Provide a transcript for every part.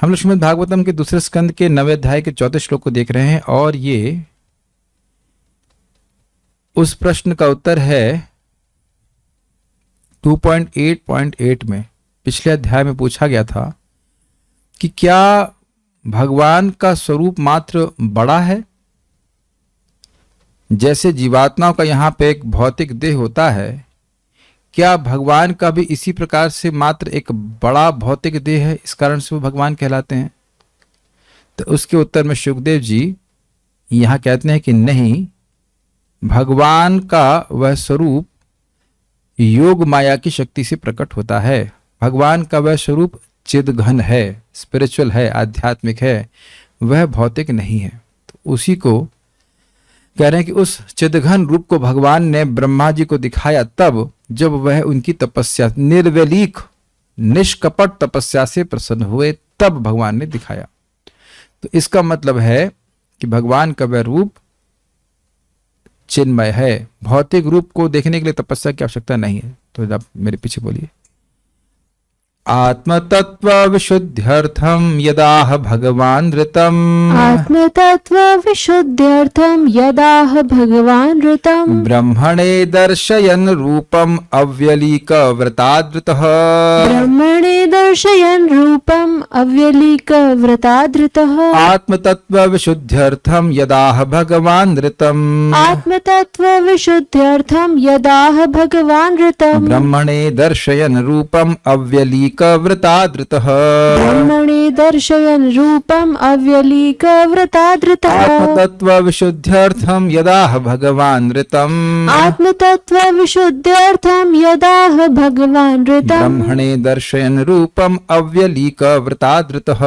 हम लोग श्रीमद् भागवतम के दूसरे स्कंद के 9वें अध्याय के 14 श्लोक को देख रहे हैं और ये उस प्रश्न का उत्तर है 2.8.8 में। पिछले अध्याय में पूछा गया था कि क्या भगवान का स्वरूप मात्र बड़ा है? जैसे जीवात्माओं का यहाँ पे एक भौतिक देह होता है, क्या भगवान का भी इसी प्रकार से मात्र एक बड़ा भौतिक देह है, इस कारण से वो भगवान कहलाते हैं? तो उसके उत्तर में शुकदेव जी यहाँ कहते हैं कि नहीं, भगवान का वह स्वरूप योग माया की शक्ति से प्रकट होता है। भगवान का वह स्वरूप चिदघन है, स्पिरिचुअल है, आध्यात्मिक है, वह भौतिक नहीं है। तो उसी को कह रहे हैं कि उस चिदघन रूप को भगवान ने ब्रह्मा जी को दिखाया तब जब वह उनकी तपस्या, निर्वेलीक निष्कपट तपस्या से प्रसन्न हुए, तब भगवान ने दिखाया। तो इसका मतलब है कि भगवान का वह रूप चिन्मय है। भौतिक रूप को देखने के लिए तपस्या की आवश्यकता नहीं है। तो आप मेरे पीछे बोलिए। आत्मतत्व विशुद्ध्यर्थम यदाह भगवान ऋतम, आत्मतत्व विशुद्ध्यर्थम यदाह भगवान ऋतम, ब्रह्मणे दर्शयन् रूपम अव्यलीक व्रतादृतः, ब्रह्मणे दर्शयन् रूपम अव्यलीक व्रतादृतः, आत्मतत्व विशुद्ध्यर्थम यदाह भगवान ऋतम, आत्मतत्व विशुद्ध्यर्थम यदाह भगवान ऋतम, ब्रह्मणे दर्शयन् रूपम अव्यलीक व्रतादृतः, ब्रह्मणे दर्शयन् रूपम अव्यलीक व्रतादृतः, आत्मतत्व विशुद्ध्यर्थम यदाह भगवान ऋतम, आत्मतत्व विशुद्ध्यर्थम यदाह भगवान ऋतम, ब्रह्मणे दर्शयन् रूपम अव्यलीक व्रतादृतः,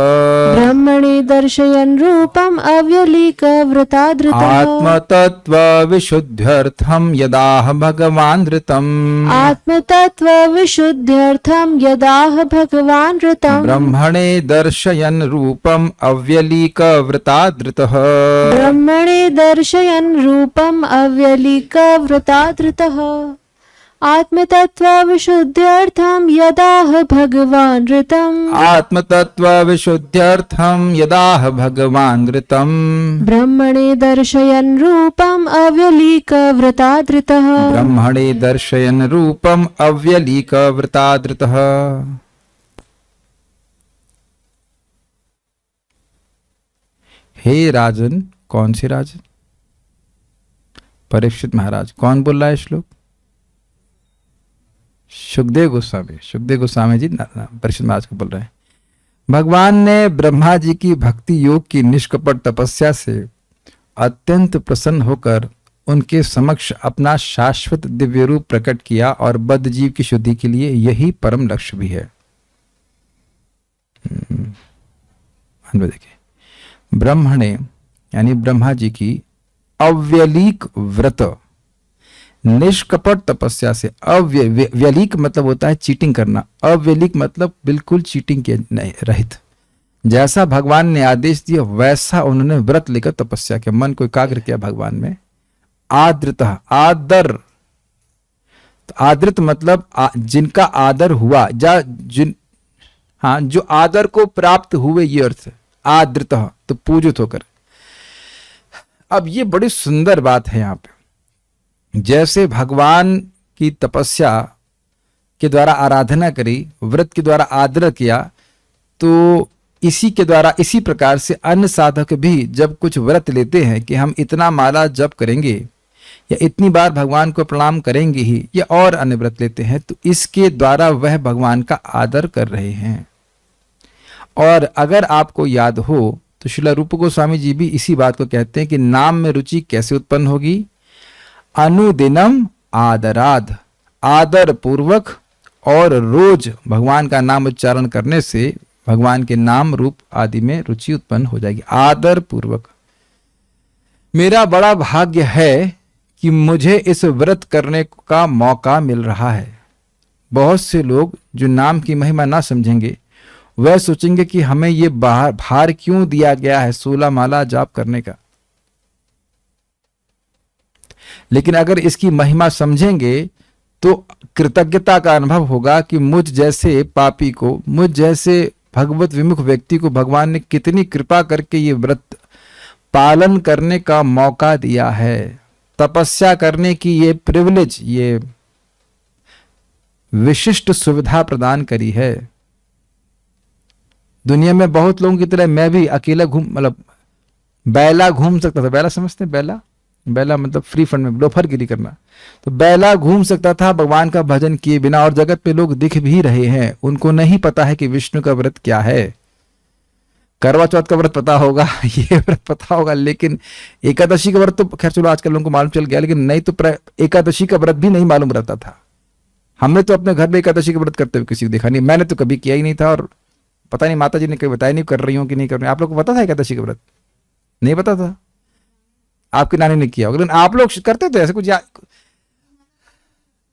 ब्रह्मणे दर्शयन् रूपम अव्यलीक व्रतादृतः, आत्मतत्व विशुद्ध्यर्थम यदाह भगवान ऋतम, आत्मतत्व विशुद्ध्यर्थम यदाह भगवान ऋतम, ब्रह्मणे दर्शयन् रूपम अव्यलीक व्रतादृतः, ब्रह्मणे दर्शयन् रूपम अव्यलीक व्रतादृतः, आत्मतत्व विशुद्ध्यर्थम यदाह भगवान ऋतम, आत्मतत्व विशुद्ध्यर्थम यदाह भगवान ऋतम, ब्रह्मणे दर्शयन् रूपम अव्यलीक व्रतादृतः, ब्रह्मणे दर्शयन् रूपम अव्यलीक व्रतादृतः। हे राजन, कौन से राजन? परीक्षित महाराज। कौन बोल रहा है श्लोक? सुखदेव गोस्वामी। सुखदेव गोस्वामी जी परीक्षित महाराज को बोल रहे हैं। भगवान ने ब्रह्मा जी की भक्ति योग की निष्कपट तपस्या से अत्यंत प्रसन्न होकर उनके समक्ष अपना शाश्वत दिव्य रूप प्रकट किया और बद्ध जीव की शुद्धि के लिए यही परम लक्ष्य भी है। देखिए, ब्रह्मणे यानी ब्रह्मा जी की अव्यलीक व्रत निष्कपट तपस्या से, व्यलीक मतलब होता है चीटिंग करना, अव्यलीक मतलब बिल्कुल चीटिंग के नहीं रहित। जैसा भगवान ने आदेश दिया वैसा उन्होंने व्रत लेकर तपस्या के मन को एकाग्र किया भगवान में। आदृतः, आदर, तो आदृत मतलब जिनका आदर हुआ, जो आदर को प्राप्त हुए, ये अर्थ है आदृतः, तो पूजित होकर। अब ये बड़ी सुंदर बात है यहाँ पे। जैसे भगवान की तपस्या के द्वारा आराधना करी, व्रत के द्वारा आदर किया, तो इसी के द्वारा, इसी प्रकार से अन्य साधक भी जब कुछ व्रत लेते हैं कि हम इतना माला जप करेंगे या इतनी बार भगवान को प्रणाम करेंगे ही, या और अन्य व्रत लेते हैं, तो इसके द्वारा वह भगवान का आदर कर रहे हैं। और अगर आपको याद हो तो श्रील रूप गोस्वामी जी भी इसी बात को कहते हैं कि नाम में रुचि कैसे उत्पन्न होगी? अनुदिनम आदराद, आदर पूर्वक और रोज भगवान का नाम उच्चारण करने से भगवान के नाम रूप आदि में रुचि उत्पन्न हो जाएगी। आदर पूर्वक। मेरा बड़ा भाग्य है कि मुझे इस व्रत करने का मौका मिल रहा है। बहुत से लोग जो नाम की महिमा ना समझेंगे, वह सोचेंगे कि हमें ये भार क्यों दिया गया है 16 माला जाप करने का। लेकिन अगर इसकी महिमा समझेंगे तो कृतज्ञता का अनुभव होगा कि मुझ जैसे पापी को, मुझ जैसे भगवत विमुख व्यक्ति को भगवान ने कितनी कृपा करके ये व्रत पालन करने का मौका दिया है, तपस्या करने की ये प्रिविलेज, ये विशिष्ट सुविधा प्रदान करी है। दुनिया में बहुत लोगों की तरह मैं भी अकेला मतलब बैला घूम सकता था। बैला समझते हैं? बैला, बैला मतलब फ्री फंड में लोफरगिरी करना। तो बैला घूम सकता था भगवान का भजन किए बिना, और जगत पे लोग दिख भी रहे हैं, उनको नहीं पता है कि विष्णु का व्रत क्या है। करवा चौथ का व्रत पता होगा, ये व्रत पता होगा, लेकिन एकादशी का व्रत तो खैर चलो आजकल लोगों को मालूम चल गया, लेकिन नहीं तो एकादशी का व्रत भी नहीं मालूम रहता था। हमने तो अपने घर में एकादशी का व्रत करते हुए किसी को देखा नहीं, मैंने तो कभी किया ही नहीं था, और पता नहीं माता जी ने कभी बताया नहीं कर रही हूँ कि नहीं कर रही। आप लोग को पता था एकादशी का व्रत? नहीं पता था। आपकी नानी ने किया होगा, लेकिन आप लोग करते थे ऐसे कुछ?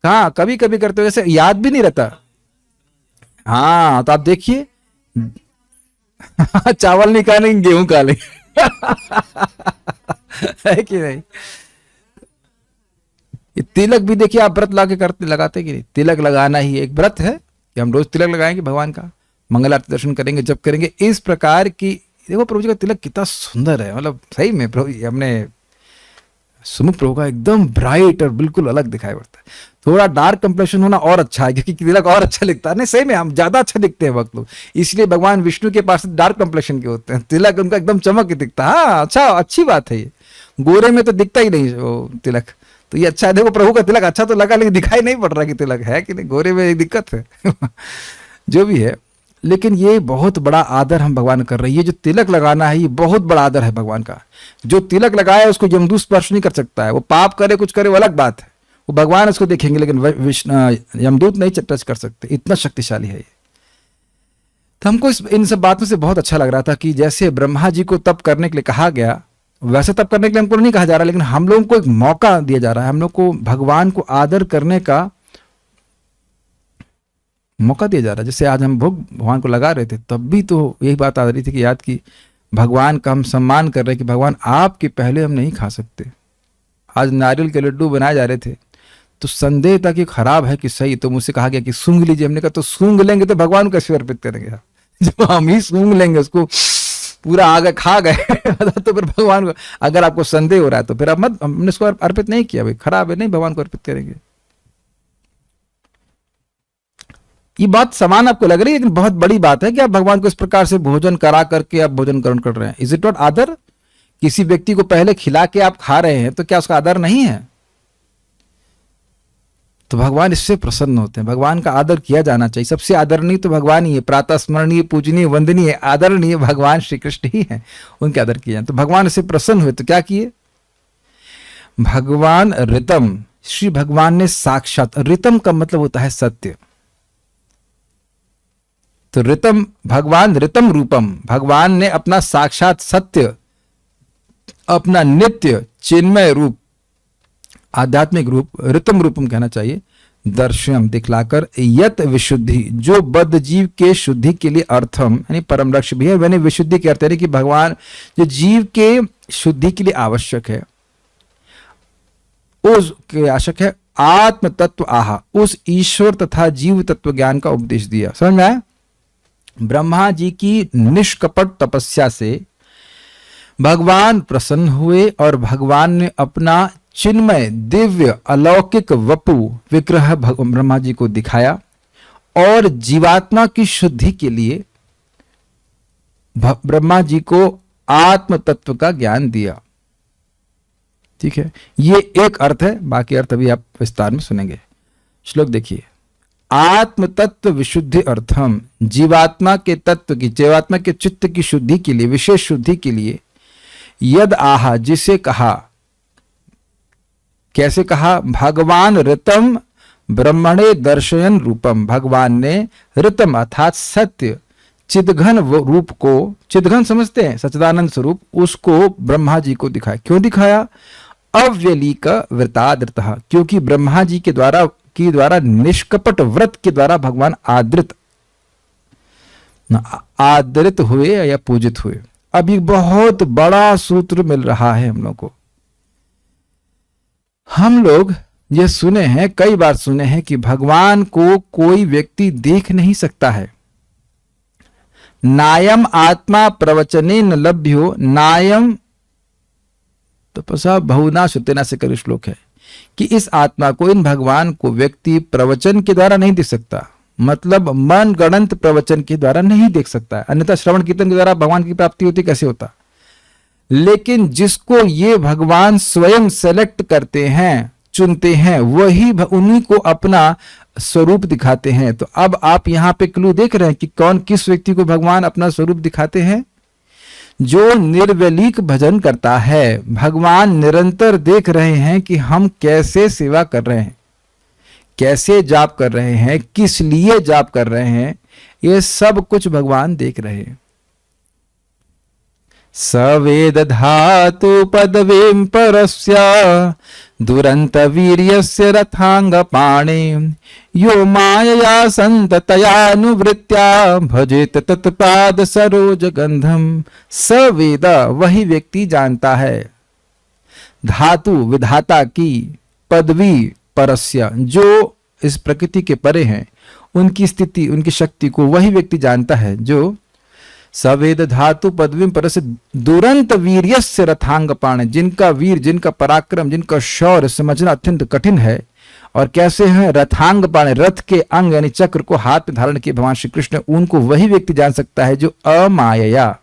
हाँ, कभी कभी करते हो, जैसे याद भी नहीं रहता। हाँ, तो आप देखिए चावल नहीं खा लेंगे, गेहूं खा लेंगे है कि नहीं? ये तिलक भी देखिए आप व्रत लाके करते लगाते कि नहीं? तिलक लगाना ही एक व्रत है कि हम रोज तिलक लगाएंगे भगवान का, मंगल आरती दर्शन करेंगे, जब करेंगे। इस प्रकार की देखो प्रभु जी का तिलक कितना सुंदर है, मतलब सही में प्रभु हमने सुमुख प्रभु का एकदम ब्राइट और बिल्कुल अलग दिखाई पड़ता है। थोड़ा डार्क कंप्लेक्शन होना और अच्छा है, क्योंकि तिलक और अच्छा दिखता है। नहीं सही में हम ज्यादा अच्छा दिखते हैं वक्त लोग, इसलिए भगवान विष्णु के पास डार्क कंप्लेक्शन के होते हैं, तिलक उनका एकदम चमक के दिखता है। हाँ अच्छा, अच्छी बात है ये। गोरे में तो दिखता ही नहीं वो तिलक, तो ये अच्छा है। देखो प्रभु का तिलक अच्छा तो लगा, लेकिन दिखाई नहीं पड़ रहा कि तिलक है कि नहीं, गोरे में एक दिक्कत है जो भी है। लेकिन ये बहुत बड़ा आदर हम भगवान कर रहे हैं। ये जो तिलक लगाना है ये बहुत बड़ा आदर है भगवान का। जो तिलक लगाए उसको यमदूत स्पर्श नहीं कर सकता है, वो पाप करे कुछ करे वो अलग बात है, वो भगवान उसको देखेंगे, लेकिन यमदूत नहीं टच कर सकते, इतना शक्तिशाली है ये। तो हमको इन सब बातों से बहुत अच्छा लग रहा था कि जैसे ब्रह्मा जी को तप करने के लिए कहा गया, वैसे तप करने के लिए हमको नहीं कहा जा रहा, लेकिन हम लोगों को एक मौका दिया जा रहा है, हम लोग को भगवान को आदर करने का मौका दिया जा रहा है। जैसे आज हम भोग भगवान को लगा रहे थे, तब भी तो यही बात आ रही थी कि याद की भगवान का हम सम्मान कर रहे हैं कि भगवान आपके पहले हम नहीं खा सकते। आज नारियल के लड्डू बनाए जा रहे थे, तो संदेह था कि खराब है कि सही, तो मुझसे कहा गया कि सूंघ लीजिए। हमने कहा तो सूंघ लेंगे तो भगवान को कैसे अर्पित करेंगे? जब हम ही सूंघ लेंगे उसको पूरा आगे खा गए तो फिर भगवान को, अगर आपको संदेह हो रहा है तो फिर अब मत, हमने उसको अर्पित नहीं किया, भाई खराब है, नहीं भगवान को अर्पित करेंगे। ये बात समान आपको लग रही है, लेकिन बहुत बड़ी बात है कि आप भगवान को इस प्रकार से भोजन करा करके आप भोजन ग्रहण कर रहे हैं। इज इट नॉट आदर? किसी व्यक्ति को पहले खिला के आप खा रहे हैं तो क्या उसका आदर नहीं है? तो भगवान इससे प्रसन्न होते हैं, भगवान का आदर किया जाना चाहिए। सबसे आदरणीय तो भगवान ही है, प्रातः स्मरणीय, पूजनीय, वंदनीय, आदरणीय भगवान श्री कृष्ण ही है, उनके आदर किए जाए। तो भगवान इससे प्रसन्न हुए तो क्या किए? भगवान ऋतम, श्री भगवान ने साक्षात, ऋतम का मतलब होता है सत्य, तो ऋतम भगवान ऋतम रूपम, भगवान ने अपना साक्षात सत्य, अपना नित्य चिन्मय रूप, आध्यात्मिक रूप, ऋतम रूपम कहना चाहिए, दर्शनम दिखलाकर, यत विशुद्धि, जो बद्ध जीव के शुद्धि के लिए अर्थम यानी परम लक्ष्य भी है, मैंने विशुद्धि के अर्थ है कि भगवान जो जीव के शुद्धि के लिए आवश्यक है, उसके आवश्यक है आत्म तत्व आहा, उस ईश्वर तथा जीव तत्व ज्ञान का उपदेश दिया। समझ में आया? ब्रह्मा जी की निष्कपट तपस्या से भगवान प्रसन्न हुए और भगवान ने अपना चिन्मय दिव्य अलौकिक वपु विग्रह ब्रह्मा जी को दिखाया और जीवात्मा की शुद्धि के लिए ब्रह्मा जी को आत्म तत्व का ज्ञान दिया। ठीक है, ये एक अर्थ है, बाकी अर्थ अभी आप विस्तार में सुनेंगे। श्लोक देखिए, आत्म तत्व विशुद्धि अर्थम, जीवात्मा के तत्व की, जीवात्मा के चित्त की शुद्धि के लिए, विशेष शुद्धि के लिए, यद आहा, जिसे कहा, कैसे कहा? भगवान ऋतम ब्रह्मणे दर्शयन रूपम, भगवान ने ऋतम अर्थात सत्य चिदघन रूप को, चिदघन समझते हैं सच्चिदानंद स्वरूप, उसको ब्रह्मा जी को दिखाया। क्यों दिखाया? अव्यलीक व्रतादृतः, क्योंकि ब्रह्मा जी के द्वारा निष्कपट व्रत के द्वारा भगवान आदरित हुए या पूजित हुए। अब एक बहुत बड़ा सूत्र मिल रहा है हम लोग को। हम लोग ये सुने हैं, कई बार सुने हैं कि भगवान को कोई व्यक्ति देख नहीं सकता है, नायम आत्मा प्रवचने न लभ्यो नायम तपसा बहुना सुतेना से कर श्लोक है कि इस आत्मा को, इन भगवान को व्यक्ति प्रवचन के द्वारा नहीं देख सकता, मतलब मन गणंत प्रवचन के द्वारा नहीं देख सकता है। अन्यथा श्रवण कीर्तन के द्वारा भगवान की प्राप्ति होती कैसे होता। लेकिन जिसको ये भगवान स्वयं सेलेक्ट करते हैं, चुनते हैं, वही उन्हीं को अपना स्वरूप दिखाते हैं। तो अब आप यहां पे क्लू देख रहे हैं कि कौन किस व्यक्ति को भगवान अपना स्वरूप दिखाते हैं। जो निर्वैलिक भजन करता है, भगवान निरंतर देख रहे हैं कि हम कैसे सेवा कर रहे हैं, कैसे जाप कर रहे हैं, किस लिए जाप कर रहे हैं, ये सब कुछ भगवान देख रहे हैं। सवेद धातु पदवीं परस्य दुरंत वीर्यस्य रथांग पाणे यो मायया संततयानुवृत्त्या भजेत तत्पाद सरोज गंधम। सवेद वही व्यक्ति जानता है, धातु विधाता की, पदवी परस्य जो इस प्रकृति के परे हैं, उनकी स्थिति, उनकी शक्ति को वही व्यक्ति जानता है जो सवेद धातु पदवी परस्य दुरंत वीर्यस्य रथांग पाणे, जिनका वीर, जिनका पराक्रम, जिनका शौर्य समझना अत्यंत कठिन है। और कैसे हैं? रथांग पाणे, रथ के अंग यानी चक्र को हाथ में धारण किए भगवान श्री कृष्ण, उनको वही व्यक्ति जान सकता है जो अमायया,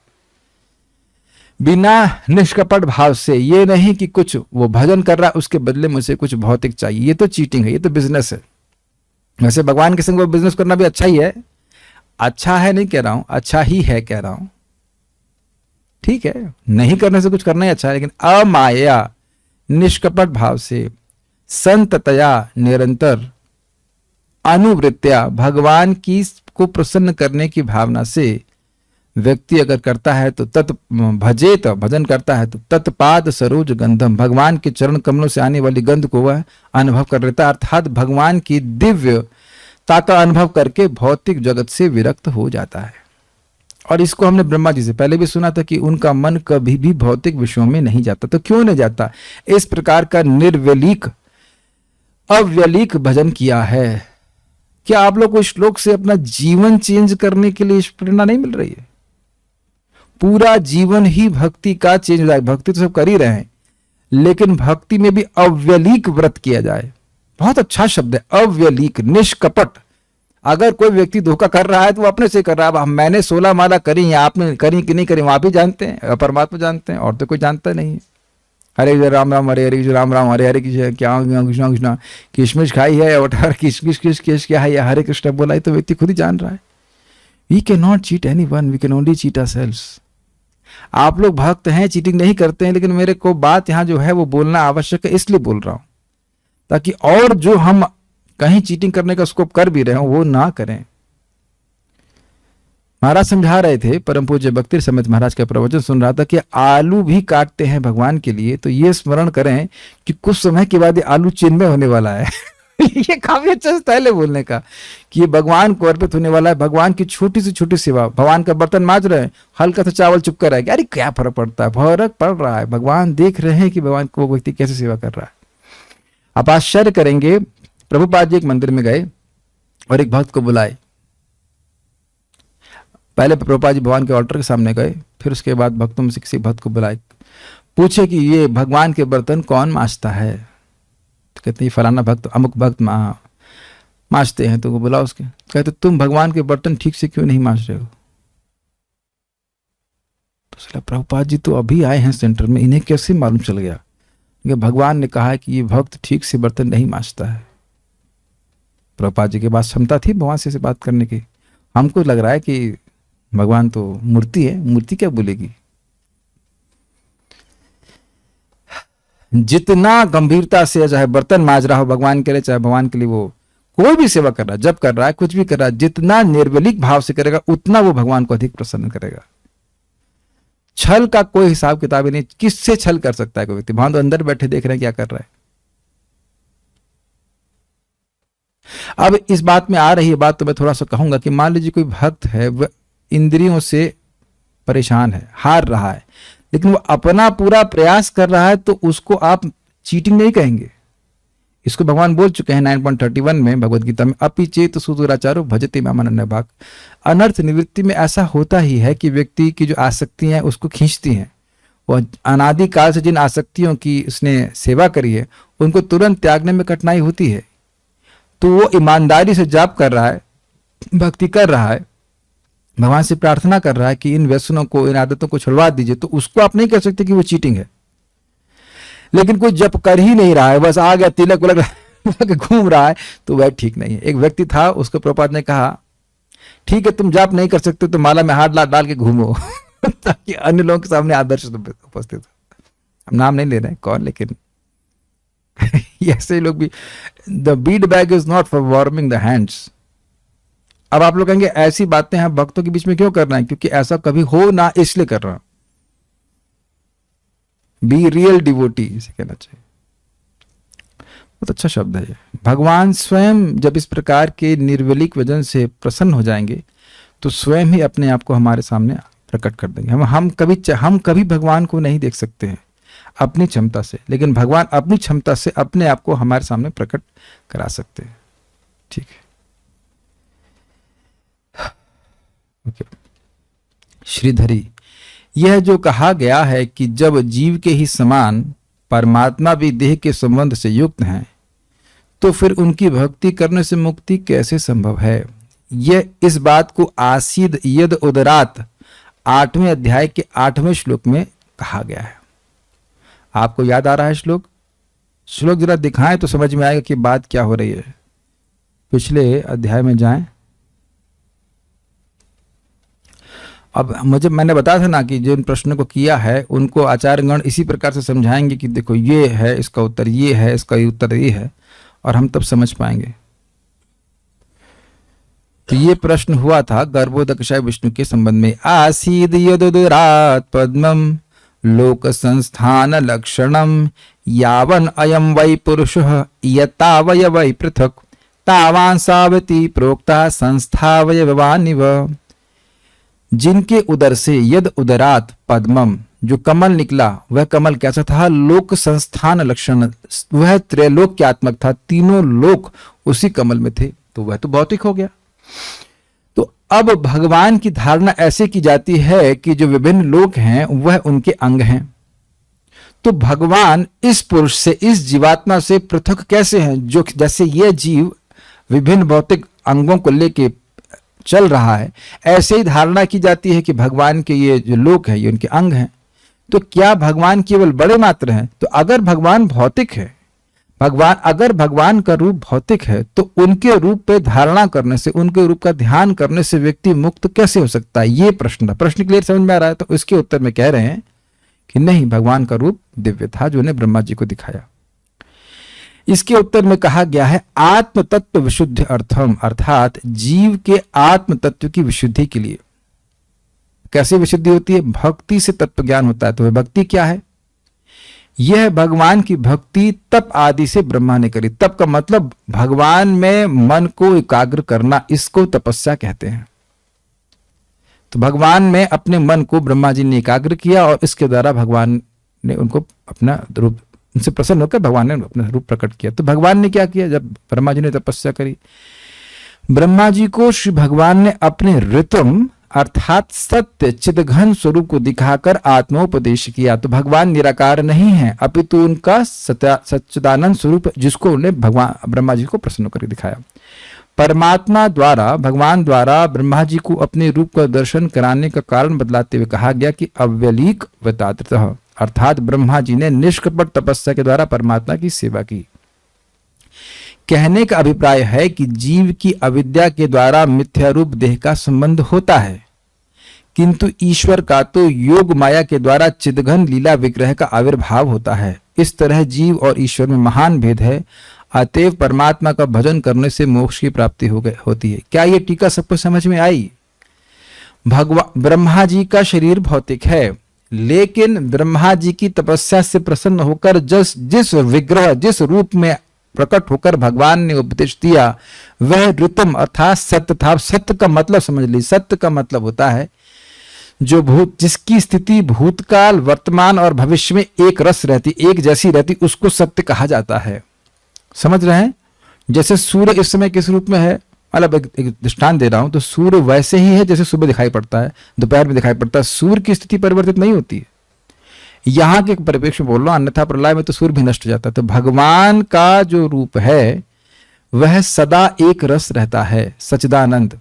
बिना निष्कपट भाव से, ये नहीं कि कुछ वो भजन कर रहा है उसके बदले मुझे कुछ भौतिक चाहिए, ये तो चीटिंग है, ये तो बिजनेस है। वैसे भगवान के संग वो बिजनेस करना भी अच्छा ही है, अच्छा है नहीं कह रहा हूं, अच्छा ही है कह रहा हूं, ठीक है, नहीं करने से कुछ करना ही अच्छा है। लेकिन अमाया, निष्कपट भाव से, संततया निरंतर, अनुवृत्त्या भगवान की को प्रसन्न करने की भावना से व्यक्ति अगर करता है तो भजेत, भजन करता है तो तत्पाद सरोज गंधम, भगवान के चरण कमलों से आने वाली गंध को वह अनुभव कर लेता है, अर्थात भगवान की दिव्यता का अनुभव करके भौतिक जगत से विरक्त हो जाता है। और इसको हमने ब्रह्मा जी से पहले भी सुना था कि उनका मन कभी भी भौतिक विषयों में नहीं जाता। तो क्यों नहीं जाता? इस प्रकार का निर्व्यलीक अव्यलीक भजन किया है। क्या आप लोग को श्लोक से अपना जीवन चेंज करने के लिए प्रेरणा नहीं मिल रही है? पूरा जीवन ही भक्ति का चेंज हो जाए। भक्ति तो सब कर ही रहे हैं, लेकिन भक्ति में भी अव्यलीक व्रत किया जाए। बहुत अच्छा शब्द है, अव्यलीक, निष्कपट। अगर कोई व्यक्ति धोखा कर रहा है तो वो अपने से कर रहा है। अब मैंने 16 माला करी, आपने करी कि नहीं करी, वो आप ही जानते हैं, परमात्मा जानते हैं, और तो कोई जानता नहीं है। हरे राम राम, हरे हरे राम राम, हरे हरे क्या कृष्णा कृष्णा, किशमिश खाई है और किश क्या है, या हरे कृष्ण बोला है, तो व्यक्ति खुद ही जान रहा है। We can not cheat anyone, we can only cheat ourselves. आप लोग भक्त हैं, चीटिंग नहीं करते हैं, लेकिन मेरे को बात यहाँ जो है वो बोलना आवश्यक है, इसलिए बोल रहा हूं, ताकि और जो हम कहीं चीटिंग करने का स्कोप कर भी रहे हो वो ना करें। महाराज समझा रहे थे, परम पूज्य भक्ति समेत महाराज का प्रवचन सुन रहा था कि आलू भी काटते हैं भगवान के लिए, तो ये स्मरण करें कि कुछ समय के बाद ये आलू चिन्मय होने वाला है। ये काफी अच्छा स्टाइल है बोलने का कि ये भगवान को अर्पित होने वाला है। भगवान की छोटी से छोटी सेवा, भगवान का बर्तन मांज रहे हैं, हल्का सा चावल चुप कर रहा है, अरे क्या फर्क पड़ता है? फर्क पड़ रहा है। भगवान देख रहे हैं कि भगवान को वो व्यक्ति कैसे सेवा कर रहा है। आप आश्चर्य करेंगे, प्रभुपाद जी एक मंदिर में गए और एक भक्त को बुलाए। पहले प्रभुपाद जी भगवान के ऑल्टर के सामने गए, फिर उसके बाद भक्तों में से किसी भक्त को बुलाए, पूछे कि ये भगवान के बर्तन कौन मांजता है? तो कहते हैं फलाना भक्त, अमुक भक्त मांजते हैं। तो वो बुलाओ उसके, कहते तुम भगवान के बर्तन ठीक से क्यों नहीं मांज रहे हो? तो सला प्रभुपाद जी तो अभी आए हैं सेंटर में, इन्हें कैसे मालूम चल गया? भगवान ने कहा है कि ये भक्त ठीक से बर्तन नहीं मांजता है। प्रभुपाद जी के पास क्षमता थी भगवान से बात करने की। हमको लग रहा है कि भगवान तो मूर्ति है, मूर्ति क्या बोलेगी? जितना गंभीरता से चाहे बर्तन मांज रहा हो भगवान के लिए, चाहे भगवान के लिए वो कोई भी सेवा कर रहा है, जब कर रहा है, कुछ भी कर रहा है, जितना निर्वलिक भाव से करेगा उतना वो भगवान को अधिक प्रसन्न करेगा। छल का कोई हिसाब किताब ही नहीं। किससे छल कर सकता है कोई व्यक्ति? भगवान तो अंदर बैठे देख रहे हैं क्या कर रहा है। अब इस बात में आ रही है बात, तो मैं थोड़ा सा कहूंगा कि मान लीजिए कोई भक्त है, वह इंद्रियों से परेशान है, हार रहा है, लेकिन वो अपना पूरा प्रयास कर रहा है, तो उसको आप चीटिंग नहीं कहेंगे। इसको भगवान बोल चुके हैं 9.31 में भगवद गीता में, अपि चेत सुदुराचारो भजते माम अनन्य भाग। अनर्थ निवृत्ति में ऐसा होता ही है कि व्यक्ति की जो आसक्तियां हैं उसको खींचती हैं, वह अनादिकाल से जिन आसक्तियों की उसने सेवा करी है उनको तुरंत त्यागने में कठिनाई होती है। तो वो ईमानदारी से जाप कर रहा है, भक्ति कर रहा है, भगवान से प्रार्थना कर रहा है कि इन व्यसनों को, इन आदतों को छुड़वा दीजिए, तो उसको आप नहीं कह सकते कि वो चीटिंग है। लेकिन कोई जप कर ही नहीं रहा है, बस आ गया तिलक उलक लगा घूम रहा है, तो वह ठीक नहीं है। एक व्यक्ति था, उसको प्रभुपाद ने कहा ठीक है तुम जाप नहीं कर सकते तो माला में हाथ डाल के घूमो ताकि अन्य लोगों के सामने आदर्श उपस्थित हो। हम नाम नहीं ले रहे हैं कौन, लेकिन ऐसे लोग भी, the Beed bag is not for warming the hands. अब आप लोग कहेंगे ऐसी बातें हम भक्तों के बीच में क्यों कर रहे हैं, क्योंकि ऐसा कभी हो ना इसलिए कर रहा हूं। बी रियल डिवोटी इसे कहना चाहिए। बहुत अच्छा शब्द है ये। भगवान स्वयं जब इस प्रकार के निर्वलिक वजन से प्रसन्न हो जाएंगे तो स्वयं ही अपने आप को हमारे सामने प्रकट कर देंगे। हम कभी भगवान को नहीं देख सकते हैं अपनी क्षमता से, लेकिन भगवान अपनी क्षमता से अपने आप को हमारे सामने प्रकट करा सकते हैं। ठीक है, ओके। श्रीधरी, यह जो कहा गया है कि जब जीव के ही समान परमात्मा भी देह के संबंध से युक्त हैं, तो फिर उनकी भक्ति करने से मुक्ति कैसे संभव है? यह इस बात को आसीद यद उदरात 8वें अध्याय के 8वें श्लोक में कहा गया है। आपको याद आ रहा है श्लोक जरा दिखाएं तो समझ में आएगा कि बात क्या हो रही है। पिछले अध्याय में जाएं। अब मैंने बताया था ना कि जिन प्रश्नों को किया है उनको आचार्यगण इसी प्रकार से समझाएंगे कि देखो ये है इसका उत्तर, ये है इसका उत्तर, ये है, और हम तब समझ पाएंगे। तो ये प्रश्न हुआ था गर्भोदकशाय विष्णु के संबंध में। आसीद यदुदरात पद्मम लोक संस्थान लक्षणम यावन अयम वै पुरुषः यतावय वै पृथक तावान सावती प्रोक्ता संस्थावयवानिव। जिनके उदर से यद उदरात पद्मम, जो कमल निकला वह कमल कैसा था? लोक संस्थान लक्षण, वह त्रैलोक्यात्मक था, तीनों लोक उसी कमल में थे, तो वह तो भौतिक हो गया। तो अब भगवान की धारणा ऐसे की जाती है कि जो विभिन्न लोक हैं वह उनके अंग हैं। तो भगवान इस पुरुष से, इस जीवात्मा से पृथक कैसे हैं? जो जैसे यह जीव विभिन्न भौतिक अंगों को लेके चल रहा है, ऐसे ही धारणा की जाती है कि भगवान के ये जो लोक है ये उनके अंग हैं। तो क्या भगवान केवल बड़े मात्र हैं? तो अगर भगवान भौतिक है, अगर भगवान का रूप भौतिक है, तो उनके रूप पे धारणा करने से, उनके रूप का ध्यान करने से व्यक्ति मुक्त कैसे हो सकता है? ये प्रश्न था। प्रश्न क्लियर समझ में आ रहा है? तो इसके उत्तर में कह रहे हैं कि नहीं, भगवान का रूप दिव्य था जो उन्हें ब्रह्मा जी को दिखाया। इसके उत्तर में कहा गया है आत्म तत्व विशुद्ध अर्थम, अर्थात जीव के आत्म तत्व की विशुद्धि के लिए। कैसे विशुद्धि होती है? भक्ति से तत्व ज्ञान होता है। तो वह भक्ति क्या है? यह भगवान की भक्ति तप आदि से ब्रह्मा ने करी। तप का मतलब भगवान में मन को एकाग्र करना, इसको तपस्या कहते हैं। तो भगवान में अपने मन को ब्रह्मा जी ने एकाग्र किया और इसके द्वारा भगवान ने उनको अपना रूप, उनसे प्रसन्न होकर भगवान ने अपना रूप प्रकट किया। तो भगवान ने क्या किया? जब ब्रह्मा जी ने तपस्या करी, ब्रह्मा जी को श्री भगवान ने अपने ऋतम अर्थात सत्य चिदघन स्वरूप को दिखाकर आत्मोपदेश किया। तो भगवान निराकार नहीं है, अपितु उनका सच्चिदानंद स्वरूप, जिसको उन्हें भगवान ब्रह्मा जी को प्रसन्न करके दिखाया। परमात्मा द्वारा, भगवान द्वारा ब्रह्मा जी को अपने रूप का दर्शन कराने का कारण बतलाते हुए कहा गया कि अव्यलीक वतात्रतः, अर्थात ब्रह्मा जी ने निष्कपट तपस्या के द्वारा परमात्मा की सेवा की। कहने का अभिप्राय है कि जीव की अविद्या के द्वारा मिथ्या रूप देह का संबंध होता है, किंतु ईश्वर का तो योग माया के द्वारा चिदघन लीला विग्रह का आविर्भाव होता है। इस तरह जीव और ईश्वर में महान भेद है। अतएव परमात्मा का भजन करने से मोक्ष की प्राप्ति होती है। क्या ये टीका सबको समझ में आई? ब्रह्मा जी का शरीर भौतिक है, लेकिन ब्रह्मा जी की तपस्या से प्रसन्न होकर जिस विग्रह, जिस रूप में प्रकट होकर भगवान ने उपदेश दिया वह ऋतम अर्थात सत्य था। सत्य का मतलब समझ ली। सत्य का मतलब होता है जो जिसकी स्थिति भूतकाल, वर्तमान और भविष्य में एक रस रहती, एक जैसी रहती, उसको सत्य कहा जाता है। समझ रहे हैं? जैसे सूर्य इस समय किस रूप में है, मतलब एक दृष्टांत दे रहा हूं, तो सूर्य वैसे ही है जैसे सुबह दिखाई पड़ता है, दोपहर में दिखाई पड़ता है। सूर्य की स्थिति परिवर्तित नहीं होती है। यहाँ के परिप्रेक्ष्य में बोल रहा हूं, अन्यथा प्रलय में तो सूर्य भी नष्ट हो जाता है। तो भगवान का जो रूप है वह सदा एक रस रहता है, सच्चिदानंद।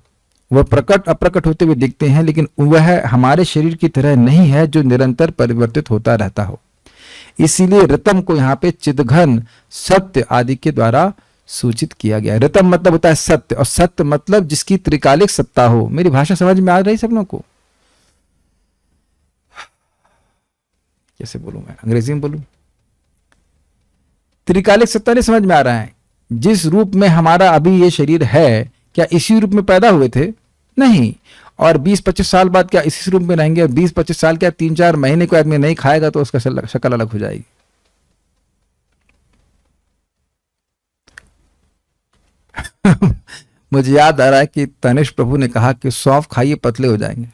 वह प्रकट अप्रकट होते हुए दिखते हैं, लेकिन वह हमारे शरीर की तरह नहीं है जो निरंतर परिवर्तित होता रहता हो। इसीलिए ऋतम को यहाँ पे चिदघन, सत्य आदि के द्वारा सूचित किया गया है। ऋतम मतलब होता है सत्य, और सत्य मतलब जिसकी त्रिकालिक सत्ता हो। मेरी भाषा समझ में आ रही सब लोगों को? कैसे बोलूं मैं, अंग्रेजी में बोलूं? त्रिकालिक सत्ता नहीं समझ में आ रहा है? जिस रूप में हमारा अभी ये शरीर है, क्या इसी रूप में पैदा हुए थे? नहीं। और 20-25 साल बाद क्या इसी रूप में रहेंगे? और 20-25 साल क्या 3-4 महीने कोई आदमी नहीं खाएगा तो उसका शक्ल अलग हो जाएगी। मुझे याद आ रहा है कि तनिष्क प्रभु ने कहा कि सौंफ खाइए पतले हो जाएंगे।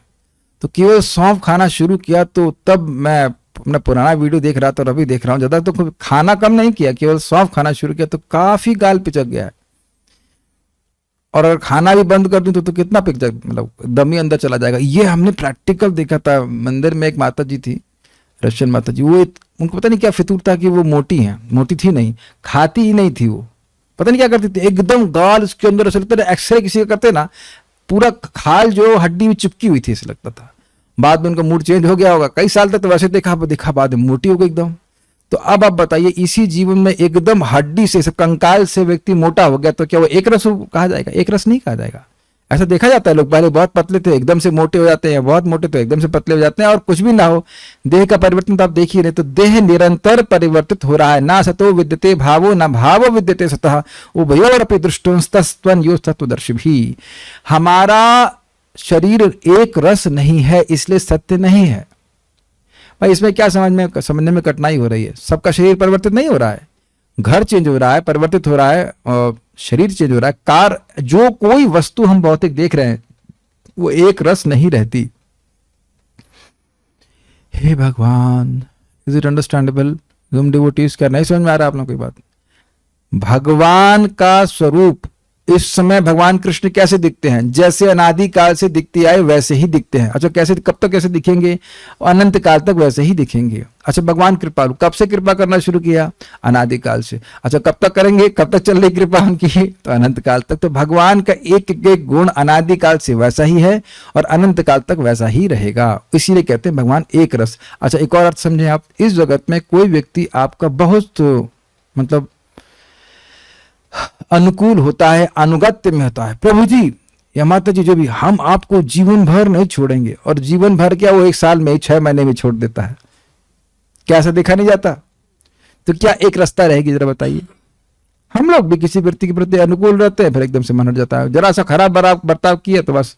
तो केवल सौंफ खाना शुरू किया तो तब मैं अपना पुराना वीडियो देख रहा था और अभी देख रहा हूं, ज्यादा तो खाना कम नहीं किया, केवल सौंफ खाना शुरू किया तो काफी गाल पिचक गया है। और अगर खाना भी बंद कर दूं तो कितना पिचक, मतलब दम ही अंदर चला जाएगा। ये हमने प्रैक्टिकल देखा था। मंदिर में एक माता जी थी, रशियन माता जी, वो उनको पता नहीं क्या फितूर था कि वो मोटी हैं। मोटी थी नहीं, खाती ही नहीं थी वो, पता नहीं क्या करती थी, एकदम गाल उसके अंदर ऐसा लगता था एक्सरे किसी का करते ना, पूरा खाल जो हड्डी में चिपकी हुई थी ऐसा लगता था। बाद में उनका मूड चेंज हो गया होगा, कई साल तक तो वैसे देखा बाद में मोटी हो गई एकदम। तो अब आप बताइए, इसी जीवन में एकदम हड्डी से, कंकाल से व्यक्ति मोटा हो गया तो क्या वो एक रस कहा जाएगा? एक रस नहीं कहा जाएगा। ऐसा देखा जाता है, लोग पहले बहुत पतले थे एकदम से मोटे हो जाते हैं, बहुत मोटे तो एकदम से पतले हो जाते हैं। और कुछ भी ना हो, देह का परिवर्तन तो आप देखिए रहे, तो देह निरंतर परिवर्तित हो रहा है। ना सतो विद्यते भावो न भाव विद्यते सतः उभयोरपि दृष्टोस्तस्त्वं यो तत्त्वदर्शी भी। हमारा शरीर एक रस नहीं है, इसलिए सत्य नहीं है। भाई इसमें क्या समझने में कठिनाई हो रही है? सबका शरीर परिवर्तित नहीं हो रहा है, घर चेंज हो रहा है, परिवर्तित हो रहा है, और शरीर चेंज हो रहा है। कार, जो कोई वस्तु हम भौतिक देख रहे हैं वो एक रस नहीं रहती। हे भगवान, इज इट अंडरस्टैंडेबल? तुम डिवोटीज का नहीं समझ में आ रहा आप लोगों की बात? भगवान का स्वरूप इस समय भगवान कृष्ण कैसे दिखते हैं? जैसे अनादि काल से दिखते आए वैसे ही दिखते हैं। अच्छा, कैसे, कब तक कैसे दिखेंगे? अनंत काल तक वैसे ही दिखेंगे। अच्छा, भगवान कृपालु, कब से कृपा करना शुरू किया? अनादि काल से। अच्छा, कब तक करेंगे? कब तक चल रही कृपा उनकी? तो अनंत काल तक। तो भगवान का एक एक गुण अनादि काल से वैसा ही है और अनंत काल तक वैसा ही रहेगा। इसीलिए कहते हैं भगवान एक रस। अच्छा, एक और अर्थ समझें आप, इस जगत में कोई व्यक्ति आपका बहुत मतलब अनुकूल होता है, अनुगत्य में होता है, प्रभु जी या माता जी जो भी, हम आपको जीवन भर नहीं छोड़ेंगे। और जीवन भर क्या, वो 1 साल में 6 महीने में छोड़ देता है। क्या ऐसा देखा नहीं जाता? तो क्या एक रास्ता रहेगी जरा बताइए? हम लोग भी किसी व्यक्ति के प्रति अनुकूल रहते हैं, फिर एकदम से मन हट जाता है, जरा सा खराब बर्ताव किया तो बस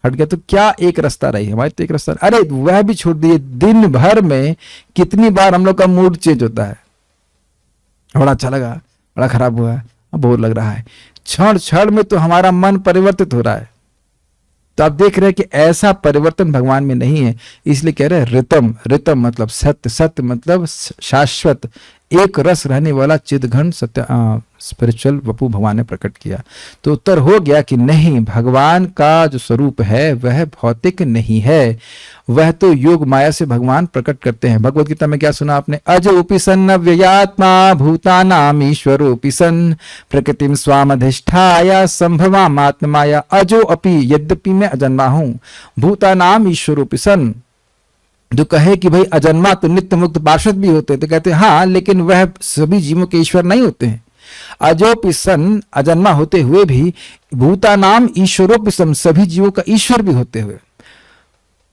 हट गया। तो क्या एक रास्ता रही? हमारी तो एक रास्ता, अरे वह भी छोड़ दिए। दिन भर में कितनी बार हम लोग का मूड चेंज होता है, बड़ा अच्छा लगा, बड़ा खराब हुआ, बोर लग रहा है, क्षण क्षण में तो हमारा मन परिवर्तित हो रहा है। तो आप देख रहे हैं कि ऐसा परिवर्तन भगवान में नहीं है। इसलिए कह रहे हैं ऋतम। ऋतम मतलब सत्य, सत्य मतलब शाश्वत, एक रस रहने वाला चिदघन सत्य स्पिरिचुअल वपु भगवान ने प्रकट किया। तो उत्तर हो गया कि नहीं, भगवान का जो स्वरूप है वह भौतिक नहीं है, वह तो योग माया से भगवान प्रकट करते हैं। भगवत गीता में क्या सुना आपने? अजोपि सन् अव्ययात्मा भूतानाम ईश्वरोपि सन् प्रकृतिम स्वामधिष्ठाय संभवामात्ममाया। अजो अपि, यद्यपि मैं अजन्मा हूं, भूतानाम ईश्वरोपि सन्। जो कहे कि भाई अजन्मा तो नित्य मुक्त पार्षद भी होते हैं, तो कहते हैं हाँ, लेकिन वह सभी जीवों के ईश्वर नहीं होते हैं। अजोपि सन्, अजन्मा होते हुए भी, भूतानाम ईश्वरोपि सन्, सभी जीवों का ईश्वर भी होते हुए।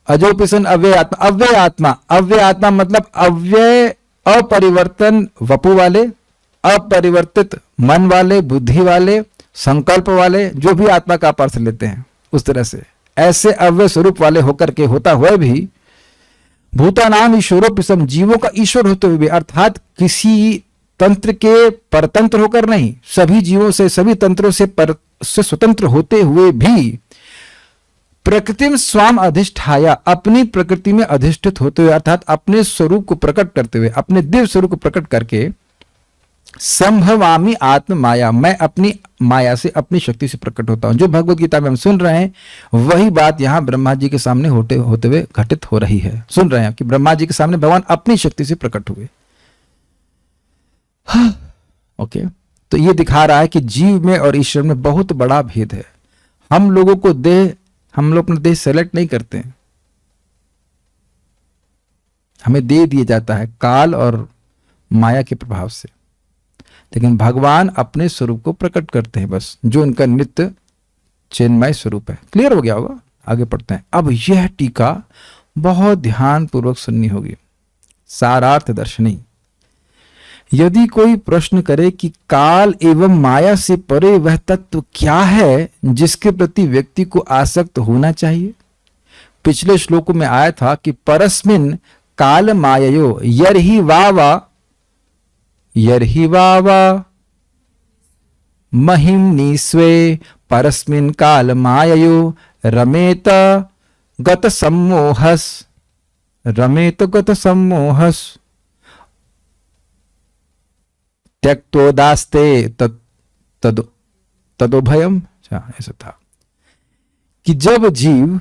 अजोपि सन् अव्यय आत्मा। अव्यय आत्मा, अव्यय आत्मा मतलब अव्यय, अपरिवर्तन वपु वाले, अपरिवर्तित मन वाले, बुद्धि वाले, संकल्प वाले, जो भी आत्मा का अर्थ लेते हैं उस तरह से, ऐसे अव्यय स्वरूप वाले होकर के, होता हुआ भी भूतानाम ईश्वरोपि सन्, जीवों का ईश्वर होते हुए भी, अर्थात किसी तंत्र के परतंत्र होकर नहीं, सभी जीवों से, सभी तंत्रों से स्वतंत्र होते हुए भी, प्रकृतिम स्वाम अधिष्ठाया, अपनी प्रकृति में अधिष्ठित होते हुए, अर्थात अपने स्वरूप को प्रकट करते हुए, अपने दिव्य स्वरूप को प्रकट करके, संभवामि आत्म माया, मैं अपनी माया से, अपनी शक्ति से प्रकट होता हूं। जो भगवत गीता में हम सुन रहे हैं वही बात यहां ब्रह्मा जी के सामने होते हुए घटित हो रही है। सुन रहे हैं कि ब्रह्मा जी के सामने भगवान अपनी शक्ति से प्रकट हुए। ओके, तो ये दिखा रहा है कि जीव में और ईश्वर में बहुत बड़ा भेद है। हम लोगों को हम लोग अपना देह सेलेक्ट नहीं करते हैं, हमें दे दिया जाता है काल और माया के प्रभाव से, लेकिन भगवान अपने स्वरूप को प्रकट करते हैं बस, जो उनका नित्य चिन्मय स्वरूप है। क्लियर हो गया होगा? आगे पढ़ते हैं। अब यह टीका बहुत ध्यान पूर्वक सुननी होगी। सारार्थ दर्शनी। यदि कोई प्रश्न करे कि काल एवं माया से परे वह तत्व क्या है जिसके प्रति व्यक्ति को आसक्त होना चाहिए, पिछले श्लोकों में आया था कि परस्मिन काल माययो यर्हि वावा महिम्नि स्वे परस्मिन काल माययो रमेत गत सम्मोहस त्यक्तोदास्ते तदोभयम। ऐसा था कि जब जीव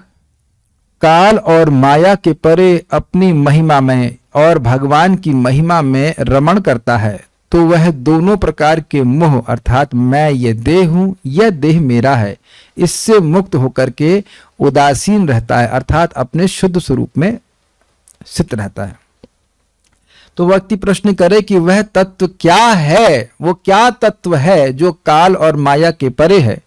काल और माया के परे अपनी महिमा में और भगवान की महिमा में रमण करता है तो वह दोनों प्रकार के मोह अर्थात मैं ये देह हूं, यह देह मेरा है, इससे मुक्त होकर के उदासीन रहता है, अर्थात अपने शुद्ध स्वरूप में स्थित रहता है। तो व्यक्ति प्रश्न करे कि वह तत्व क्या है, वो क्या तत्व है जो काल और माया के परे है,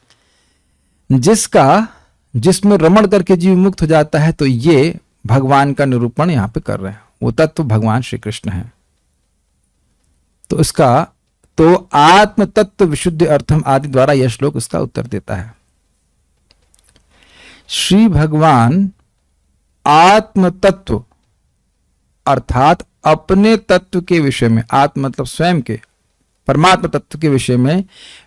जिसमें रमण करके जीव मुक्त हो जाता है। तो ये भगवान का निरूपण यहां पे कर रहे हैं। वो तत्व भगवान श्री कृष्ण है। तो आत्म तत्व विशुद्ध अर्थम आदि द्वारा यह श्लोक उसका उत्तर देता है। श्री भगवान आत्म तत्व अर्थात अपने तत्व के विषय में, आत्म मतलब स्वयं के परमात्मा तत्व के विषय में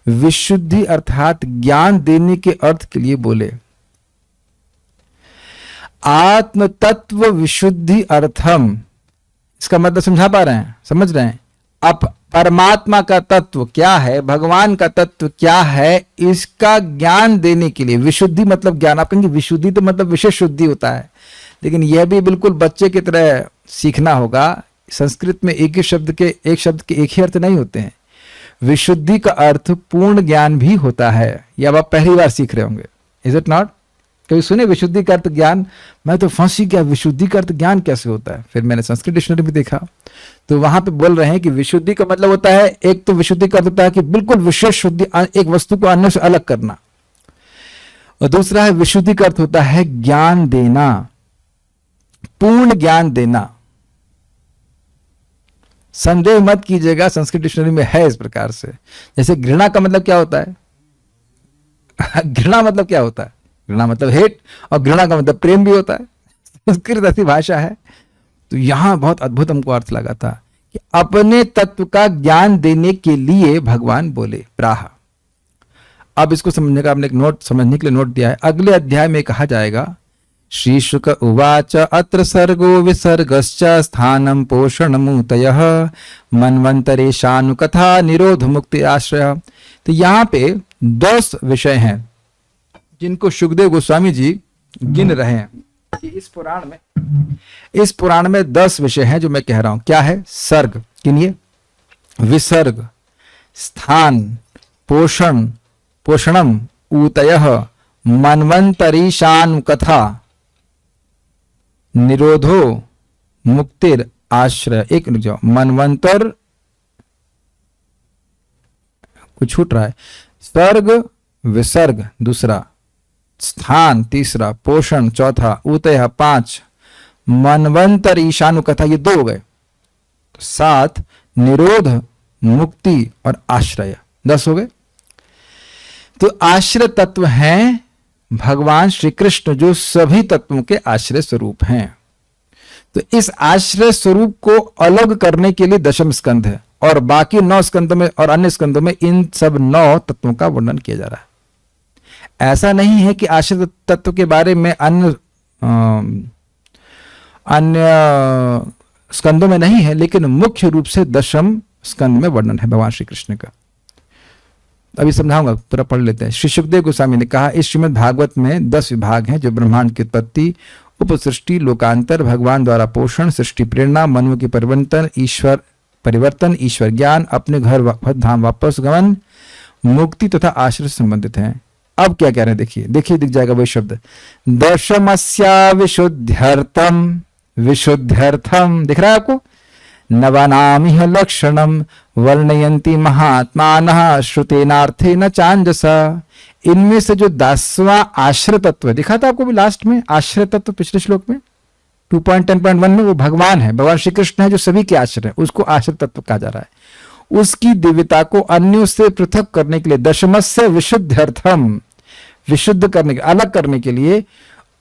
विशुद्धि अर्थात ज्ञान देने के अर्थ के लिए बोले। आत्म तत्व विशुद्धि अर्थम, इसका मतलब समझा पा रहे हैं, समझ रहे हैं? अब परमात्मा का तत्व क्या है, भगवान का तत्व क्या है, इसका ज्ञान देने के लिए, विशुद्धि मतलब ज्ञान। आप कहेंगे विशुद्धि तो मतलब विशेष शुद्धि होता है, लेकिन यह भी बिल्कुल बच्चे की तरह सीखना होगा। संस्कृत में एक शब्द के एक ही अर्थ नहीं होते हैं। विशुद्धि का अर्थ पूर्ण ज्ञान भी होता है। यह अब आप पहली बार सीख रहे होंगे, इज इट नॉट? कभी सुने विशुद्धि का अर्थ ज्ञान? मैं तो फंसी गया, विशुद्धि का अर्थ ज्ञान कैसे होता है? फिर मैंने संस्कृत डिक्शनरी में देखा तो वहां पे बोल रहे हैं कि विशुद्धि का मतलब होता है, एक तो विशुद्धि का अर्थ होता है कि बिल्कुल विशेष शुद्धि, एक वस्तु को अन्य से अलग करना, और दूसरा है विशुद्धि का अर्थ होता है ज्ञान देना, पूर्ण ज्ञान देना। संदेह मत कीजिएगा, संस्कृत डिक्शनरी में है इस प्रकार से। जैसे घृणा का मतलब क्या होता है? घृणा मतलब क्या होता है? घृणा मतलब हेट, और घृणा का मतलब प्रेम भी होता है। संस्कृत ऐसी भाषा है। तो यहां बहुत अद्भुत हमको अर्थ लगा था कि अपने तत्व का ज्ञान देने के लिए भगवान बोले प्राह। अब इसको समझने का आपने समझने के लिए नोट दिया है। अगले अध्याय में कहा जाएगा, श्री शुक उवाच अत्र सर्गो विसर्गश्च स्थानम पोषण मूतयः मन्वंतरेशानुकथा निरोध मुक्ति आश्रय। तो यहाँ पे 10 विषय हैं जिनको सुखदेव गोस्वामी जी गिन रहे हैं। इस पुराण में 10 विषय हैं जो मैं कह रहा हूं। क्या है? सर्ग, गिनिए। विसर्ग, स्थान, पोषणम, ऊतयः, मन्वंतरीशानुकथा, निरोधो, मुक्तिर, आश्रय। एक रुक जाओ, मनवंतर कुछ छूट रहा है। सर्ग, विसर्ग दूसरा, स्थान तीसरा, पोषण चौथा, ऊतय 5, मनवंतर ईशानुकथा ये 2 हो गए, 7, निरोध, मुक्ति और आश्रय 10 हो गए। तो आश्रय तत्व हैं भगवान श्री कृष्ण जो सभी तत्वों के आश्रय स्वरूप हैं। तो इस आश्रय स्वरूप को अलग करने के लिए 10वें स्कंध है, और बाकी 9 स्कंदों में और अन्य स्कंदों में इन सब 9 तत्वों का वर्णन किया जा रहा है। ऐसा नहीं है कि आश्रय तत्व के बारे में अन्य स्कंदों में नहीं है, लेकिन मुख्य रूप से 10वें स्कंद में वर्णन है भगवान श्री कृष्ण का। अभी समझाऊंगा, पूरा पढ़ लेते हैं। श्री सुखदेव गोस्वामी ने कहा, इस श्रीमद् भागवत में 10 विभाग हैं जो ब्रह्मांड की उत्पत्ति, उपसृष्टि, लोकांतर, भगवान द्वारा पोषण, सृष्टि प्रेरणा, मनु के परिवर्तन, ईश्वर ज्ञान, अपने घर धाम वापस गमन, मुक्ति तथा आश्रय से संबंधित हैं। अब क्या कह रहे हैं देखिए, दिख जाएगा वही शब्द, दशमस्या विशुद्ध्यर्थम, विशुद्ध्यर्थम दिख रहा है आपको, नवानामिह लक्षणम वर्णयन्ति महात्मानः श्रुतेनार्थेन चांजसा। इनमें से जो 10वां आश्रय तत्व दिखा था आपको भी लास्ट में, आश्रय तत्व पिछले श्लोक में 2.10.1 में, वो भगवान है, भगवान श्री कृष्ण है जो सभी के आश्रय है, उसको आश्रय तत्व कहा जा रहा है। उसकी दिव्यता को अन्यों से पृथक करने के लिए, दशमस्य विशुद्ध्यर्थम, विशुद्ध करने के, अलग करने के लिए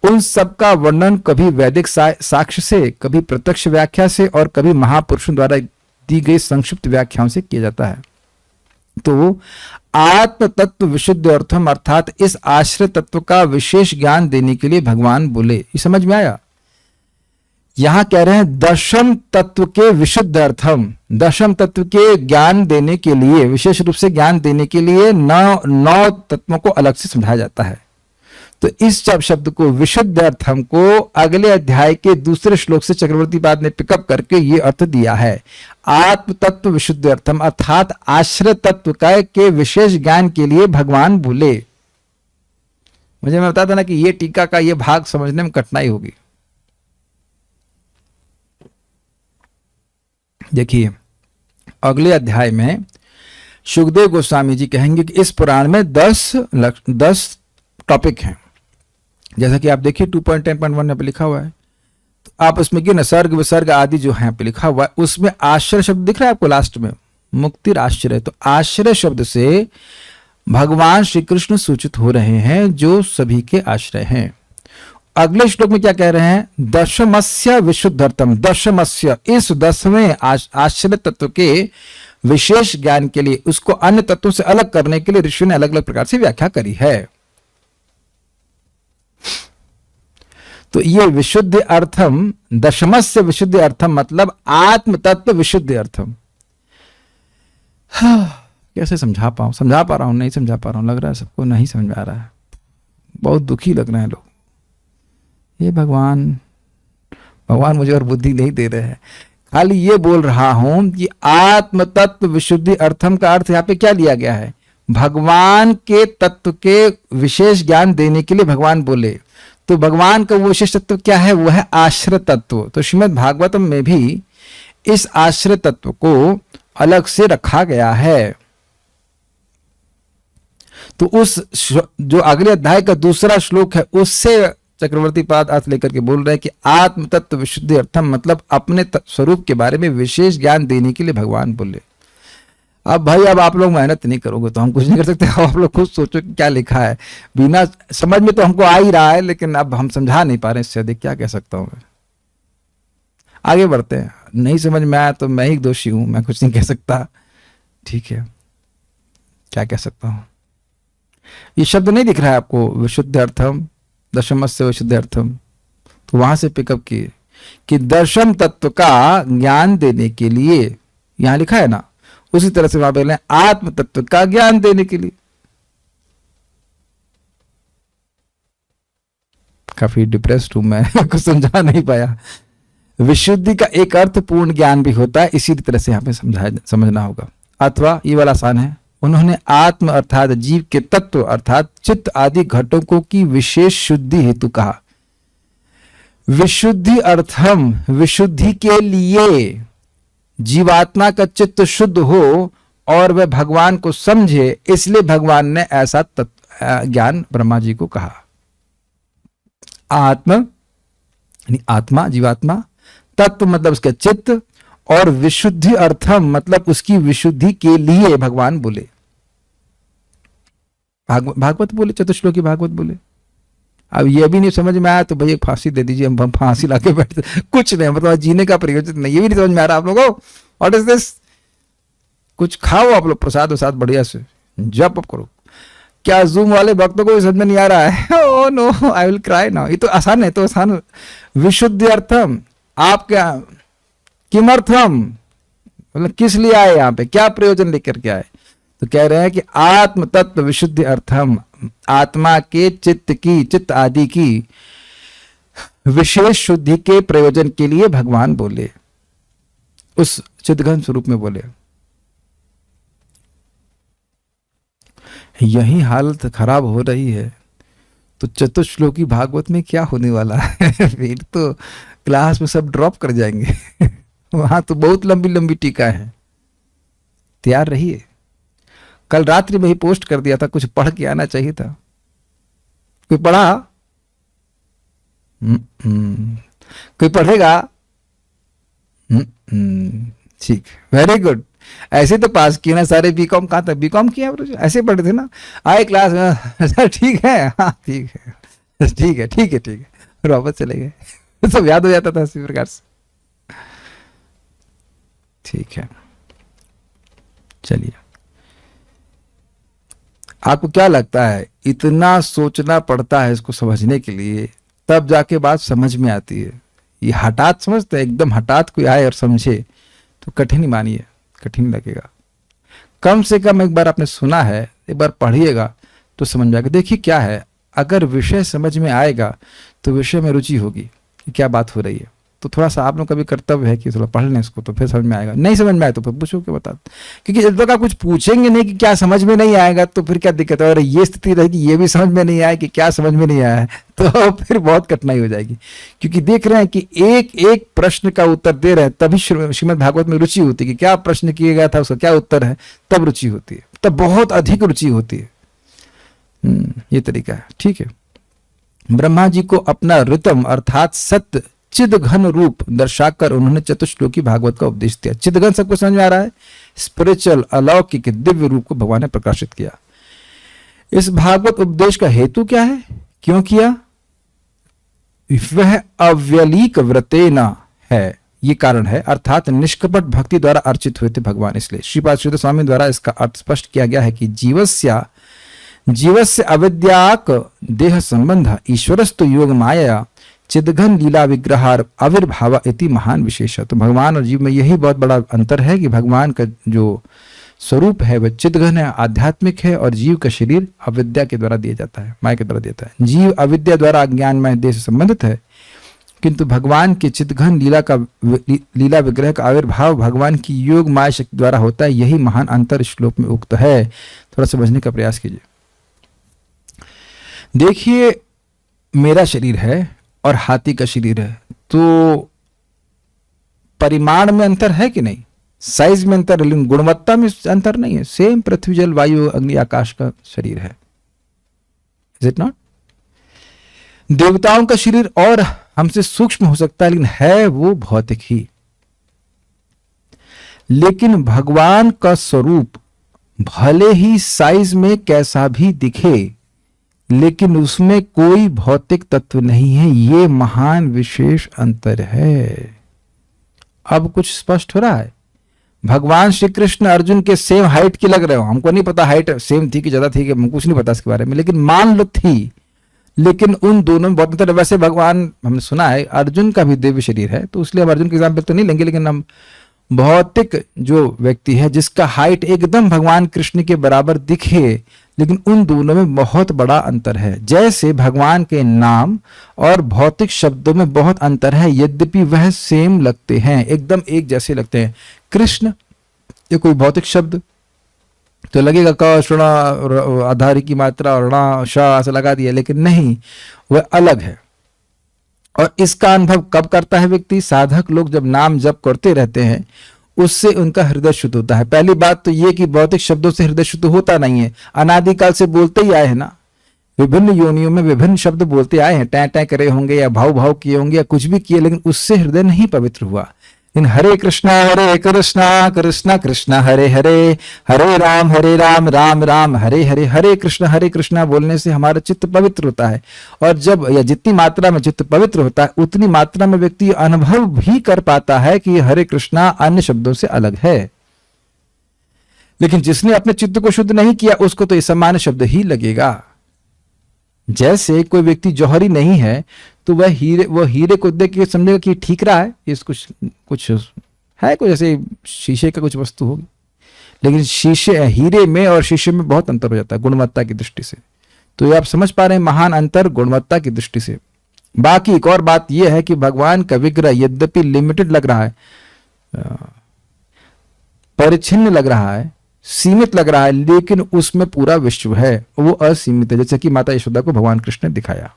उन सब का वर्णन कभी वैदिक साक्ष्य से, कभी प्रत्यक्ष व्याख्या से और कभी महापुरुषों द्वारा दी गई संक्षिप्त व्याख्याओं से किया जाता है। तो आत्म तत्व विशुद्ध अर्थम अर्थात इस आश्रय तत्व का विशेष ज्ञान देने के लिए भगवान बोले। ये समझ में आया? यहां कह रहे हैं दशम तत्व के विशुद्ध अर्थम, दशम तत्व के ज्ञान देने के लिए, विशेष रूप से ज्ञान देने के लिए 9 तत्वों को अलग से समझाया जाता है। तो इस शब्द को विशुद्ध अर्थम को अगले अध्याय के दूसरे श्लोक से चक्रवर्ती पाद ने पिकअप करके ये अर्थ दिया है, आत्म तत्व विशुद्ध अर्थम अर्थात आश्रय तत्व का के विशेष ज्ञान के लिए भगवान बोले। मुझे मैं बताता ना कि ये टीका का ये भाग समझने में कठिनाई होगी। देखिए अगले अध्याय में सुखदेव गोस्वामी जी कहेंगे कि इस पुराण में 10 टॉपिक हैं। जैसा कि आप देखिए 2.10.1 पे लिखा हुआ है, तो आप उसमें कि न सर्ग विसर्ग आदि जो है पे लिखा हुआ है, उसमें आश्रय शब्द दिख रहा है आपको लास्ट में, मुक्ति आश्रय। तो आश्रय शब्द से भगवान श्री कृष्ण सूचित हो रहे हैं जो सभी के आश्रय हैं। अगले श्लोक में क्या कह रहे हैं, दशमस्य विशुद्धर्थम, दशमस्य इस 10वें आश्रय तत्व के विशेष ज्ञान के लिए, उसको अन्य तत्वों से अलग करने के लिए ऋषि ने अलग अलग प्रकार से व्याख्या करी है। तो ये विशुद्ध अर्थम, दशमस्य विशुद्ध अर्थम मतलब आत्म तत्व विशुद्ध अर्थम। कैसे समझा पा रहा हूं, नहीं समझा पा रहा हूं, लग रहा है सबको नहीं समझ में आ रहा है, बहुत दुखी लग रहे हैं लोग। ये भगवान मुझे और बुद्धि नहीं दे रहे हैं, खाली ये बोल रहा हूं कि आत्म तत्व विशुद्धि अर्थम का अर्थ यहां पे क्या लिया गया है, भगवान के तत्व के विशेष ज्ञान देने के लिए भगवान बोले। तो भगवान का वो विशेष तत्व क्या है, वो है आश्रय तत्व। तो श्रीमद् भागवतम में भी इस आश्रय तत्व को अलग से रखा गया है। तो उस जो अगले अध्याय का दूसरा श्लोक है उससे चक्रवर्ती पाद अर्थ लेकर के बोल रहे हैं कि आत्म तत्व विशुद्धि अर्थम मतलब अपने स्वरूप के बारे में विशेष ज्ञान देने के लिए भगवान बोले। अब भाई अब आप लोग मेहनत नहीं करोगे तो हम कुछ नहीं कर सकते, आप लोग खुद सोचो कि क्या लिखा है, बिना समझ में तो हमको आ ही रहा है, लेकिन अब हम समझा नहीं पा रहे, इससे अधिक क्या कह सकता हूं मैं। आगे बढ़ते हैं, नहीं समझ में आया तो मैं ही दोषी हूं, मैं कुछ नहीं कह सकता, ठीक है, क्या कह सकता हूं। ये शब्द नहीं दिख रहा है आपको, विशुद्ध अर्थम, दशमस्य विशुद्ध अर्थम, तो वहां से पिकअप किए कि दशम तत्व का ज्ञान देने के लिए, यहां लिखा है ना, उसी तरह से वहां बोले आत्म तत्व का ज्ञान देने के लिए। काफी डिप्रेस्ड हूं मैं, कुछ समझा नहीं पाया। विशुद्धि का एक अर्थ पूर्ण ज्ञान भी होता है, इसी तरह से यहां पे समझना होगा। अथवा ये वाला आसान है, उन्होंने आत्म अर्थात जीव के तत्व अर्थात चित्त आदि घटकों की विशेष शुद्धि हेतु कहा। विशुद्धि अर्थम विशुद्धि के लिए जीवात्मा का चित्त शुद्ध हो और वह भगवान को समझे, इसलिए भगवान ने ऐसा ज्ञान ब्रह्मा जी को कहा। आत्म यानी आत्मा, जीवात्मा, तत्व मतलब उसका चित्त, और विशुद्धि अर्थम मतलब उसकी विशुद्धि के लिए भगवान बोले। भागवत बोले, चतुश्लोकी भागवत बोले। अब ये भी नहीं समझ में आया तो भैया फांसी दे दीजिए, हम फांसी लाके बैठते, कुछ नहीं, मतलब जीने का प्रयोजन नहीं। ये भी नहीं समझ में आ रहा आप लोगों को, व्हाट इज दिस। कुछ खाओ आप लोग प्रसाद वसाद बढ़िया से, जप करो। क्या जूम वाले भक्तों को भी समझ में नहीं आ रहा है? Oh no, I will cry now. ये तो आसान है, तो आसान। विशुद्धि अर्थम आप क्या, किमर्थम, मतलब किस लिए आए यहाँ पे, क्या प्रयोजन लेकर के आए? तो कह रहे हैं कि आत्म तत्व विशुद्धि अर्थम, आत्मा के चित्त आदि की विशेष शुद्धि के प्रयोजन के लिए भगवान बोले, उस चिदघन स्वरूप में बोले। यही हालत खराब हो रही है तो चतुश्लोकी भागवत में क्या होने वाला है? फिर तो क्लास में सब ड्रॉप कर जाएंगे। वहां तो बहुत लंबी लंबी टीका है, तैयार रहिए। कल रात्रि में ही पोस्ट कर दिया था, कुछ पढ़ के आना चाहिए था। कोई पढ़ा? कोई पढ़ेगा? ठीक, वेरी गुड। ऐसे तो पास किए ना सारे। बीकॉम कहाँ तक बीकॉम किया? ऐसे पढ़े थे ना, आए क्लास में, सर ठीक है, हाँ ठीक है, ठीक है, ठीक है, ठीक है, वापस चले गए। सब याद हो जाता था इसी प्रकार से। ठीक है, चलिए। आपको क्या लगता है, इतना सोचना पड़ता है इसको समझने के लिए, तब जाके बात समझ में आती है? ये हठात समझते हैं, एकदम हठात कोई आए और समझे तो कठिन ही मानिए, कठिन लगेगा। कम से कम एक बार आपने सुना है, एक बार पढ़िएगा तो समझ में आएगा। देखिए क्या है, अगर विषय समझ में आएगा तो विषय में रुचि होगी कि क्या बात हो रही है। तो थोड़ा सा आप लोग का भी कर्तव्य है कि थोड़ा पढ़ लें इसको, तो फिर समझ में आएगा। नहीं समझ में आए तो फिर पूछो क्या बता, क्योंकि जब तक आप कुछ पूछेंगे नहीं कि क्या समझ में नहीं आएगा तो फिर क्या दिक्कत है। और ये स्थिति रहेगी, ये भी समझ में नहीं आए कि क्या समझ में नहीं आया है, तो फिर बहुत कठिनाई हो जाएगी। क्योंकि देख रहे हैं कि एक एक प्रश्न का उत्तर दे रहे हैं, तभी श्रीमद् भागवत में रुचि होती है कि क्या प्रश्न किया गया था, उसका क्या उत्तर है, तब रुचि होती है, तब बहुत अधिक रुचि होती है। ये तरीका है, ठीक है। ब्रह्मा जी को अपना ऋतम अर्थात सत्य चिद घन रूप दर्शाकर उन्होंने चतुश्लोकी भागवत का उपदेश दिया। चिद घन सबको समझ में आ रहा है? स्पिरिचुअल अलौकिक दिव्य रूप को भगवान ने प्रकाशित किया। इस भागवत उपदेश का हेतु क्या है, क्यों किया? वह अव्यलीक व्रतेना है, ये कारण है, अर्थात निष्कपट भक्ति द्वारा अर्चित हुए थे भगवान। इसलिए श्रीपाद श्रीधर स्वामी द्वारा इसका अर्थ स्पष्ट किया गया है कि जीवस्य अविद्याक देह संबंध ईश्वरस्तु योग माया चिदघन लीला विग्रहार आविर्भाव इति महान विशेष। तो भगवान और जीव में यही बहुत बड़ा अंतर है कि भगवान का जो स्वरूप है वह चिदघन है, आध्यात्मिक है, और जीव का शरीर अविद्या के द्वारा दिया जाता है, माया के द्वारा देता है। जीव अविद्या द्वारा अज्ञानमय देह से संबंधित है, किंतु भगवान के चिदघन लीला विग्रह का आविर्भाव भगवान की योग माया शक्ति द्वारा होता है। यही महान अंतर श्लोक में उक्त है। थोड़ा समझने का प्रयास कीजिए। देखिए, मेरा शरीर है और हाथी का शरीर है, तो परिमाण में अंतर है कि नहीं? साइज में अंतर है, लेकिन गुणवत्ता में अंतर नहीं है। सेम पृथ्वी जल वायु अग्नि आकाश का शरीर है, इज इट नॉट? देवताओं का शरीर और हमसे सूक्ष्म हो सकता है, लेकिन है वो भौतिक ही। लेकिन भगवान का स्वरूप भले ही साइज में कैसा भी दिखे, लेकिन उसमें कोई भौतिक तत्व नहीं है। ये महान विशेष अंतर है। अब कुछ स्पष्ट हो रहा है? भगवान श्री कृष्ण अर्जुन के सेम हाइट की लग रहे हो, हमको नहीं पता हाइट सेम थी कि ज्यादा थी, कि हमको कुछ नहीं पता इसके बारे में, लेकिन मान लो थी, लेकिन उन दोनों में बहुत अंतर है। वैसे भगवान, हमने सुना है अर्जुन का भी दिव्य शरीर है, तो इसलिए हम अर्जुन के एग्जाम्पल तो नहीं लेंगे, लेकिन हम भौतिक जो व्यक्ति है जिसका हाइट एकदम भगवान कृष्ण के बराबर दिखे, लेकिन उन दोनों में बहुत बड़ा अंतर है। जैसे भगवान के नाम और भौतिक शब्दों में बहुत अंतर है, यद्यपि वह सेम लगते हैं, एकदम एक जैसे लगते हैं। कृष्ण ये कोई भौतिक शब्द तो लगेगा क शुणा आधारी की मात्रा और णा शा ऐसा लगा दिया, लेकिन नहीं, वह अलग है। और इसका अनुभव कब करता है व्यक्ति? साधक लोग जब नाम जप करते रहते हैं, उससे उनका हृदय शुद्ध होता है। पहली बात तो ये कि भौतिक शब्दों से हृदय शुद्ध होता नहीं है। अनादिकाल से बोलते ही आए हैं ना, विभिन्न योनियों में विभिन्न शब्द बोलते आए हैं, टै टै करे होंगे या भाव भाव किए होंगे या कुछ भी किए, लेकिन उससे हृदय नहीं पवित्र हुआ। इन हरे कृष्णा कृष्णा कृष्णा हरे हरे, हरे राम राम राम हरे हरे, हरे कृष्णा बोलने से हमारा चित्त पवित्र होता है। और जब या जितनी मात्रा में चित्त पवित्र होता है, उतनी मात्रा में व्यक्ति अनुभव भी कर पाता है कि हरे कृष्णा अन्य शब्दों से अलग है। लेकिन जिसने अपने चित्त को शुद्ध नहीं किया, उसको तो ये सामान्य शब्द ही लगेगा। जैसे कोई व्यक्ति जौहरी नहीं है, तो वह हीरे को देख के समझेगा कि ठीक रहा है, इस कुछ है कोई ऐसे शीशे का कुछ वस्तु होगी, लेकिन शीशे हीरे में और शीशे में बहुत अंतर हो जाता है गुणवत्ता की दृष्टि से। तो ये आप समझ पा रहे हैं महान अंतर गुणवत्ता की दृष्टि से। बाकी एक और बात यह है कि भगवान का विग्रह यद्यपि लिमिटेड लग रहा है, परिच्छिन्न लग रहा है, सीमित लग रहा है, लेकिन उसमें पूरा विश्व है, वो असीमित है, जैसे कि माता यशोदा को भगवान कृष्ण ने दिखाया।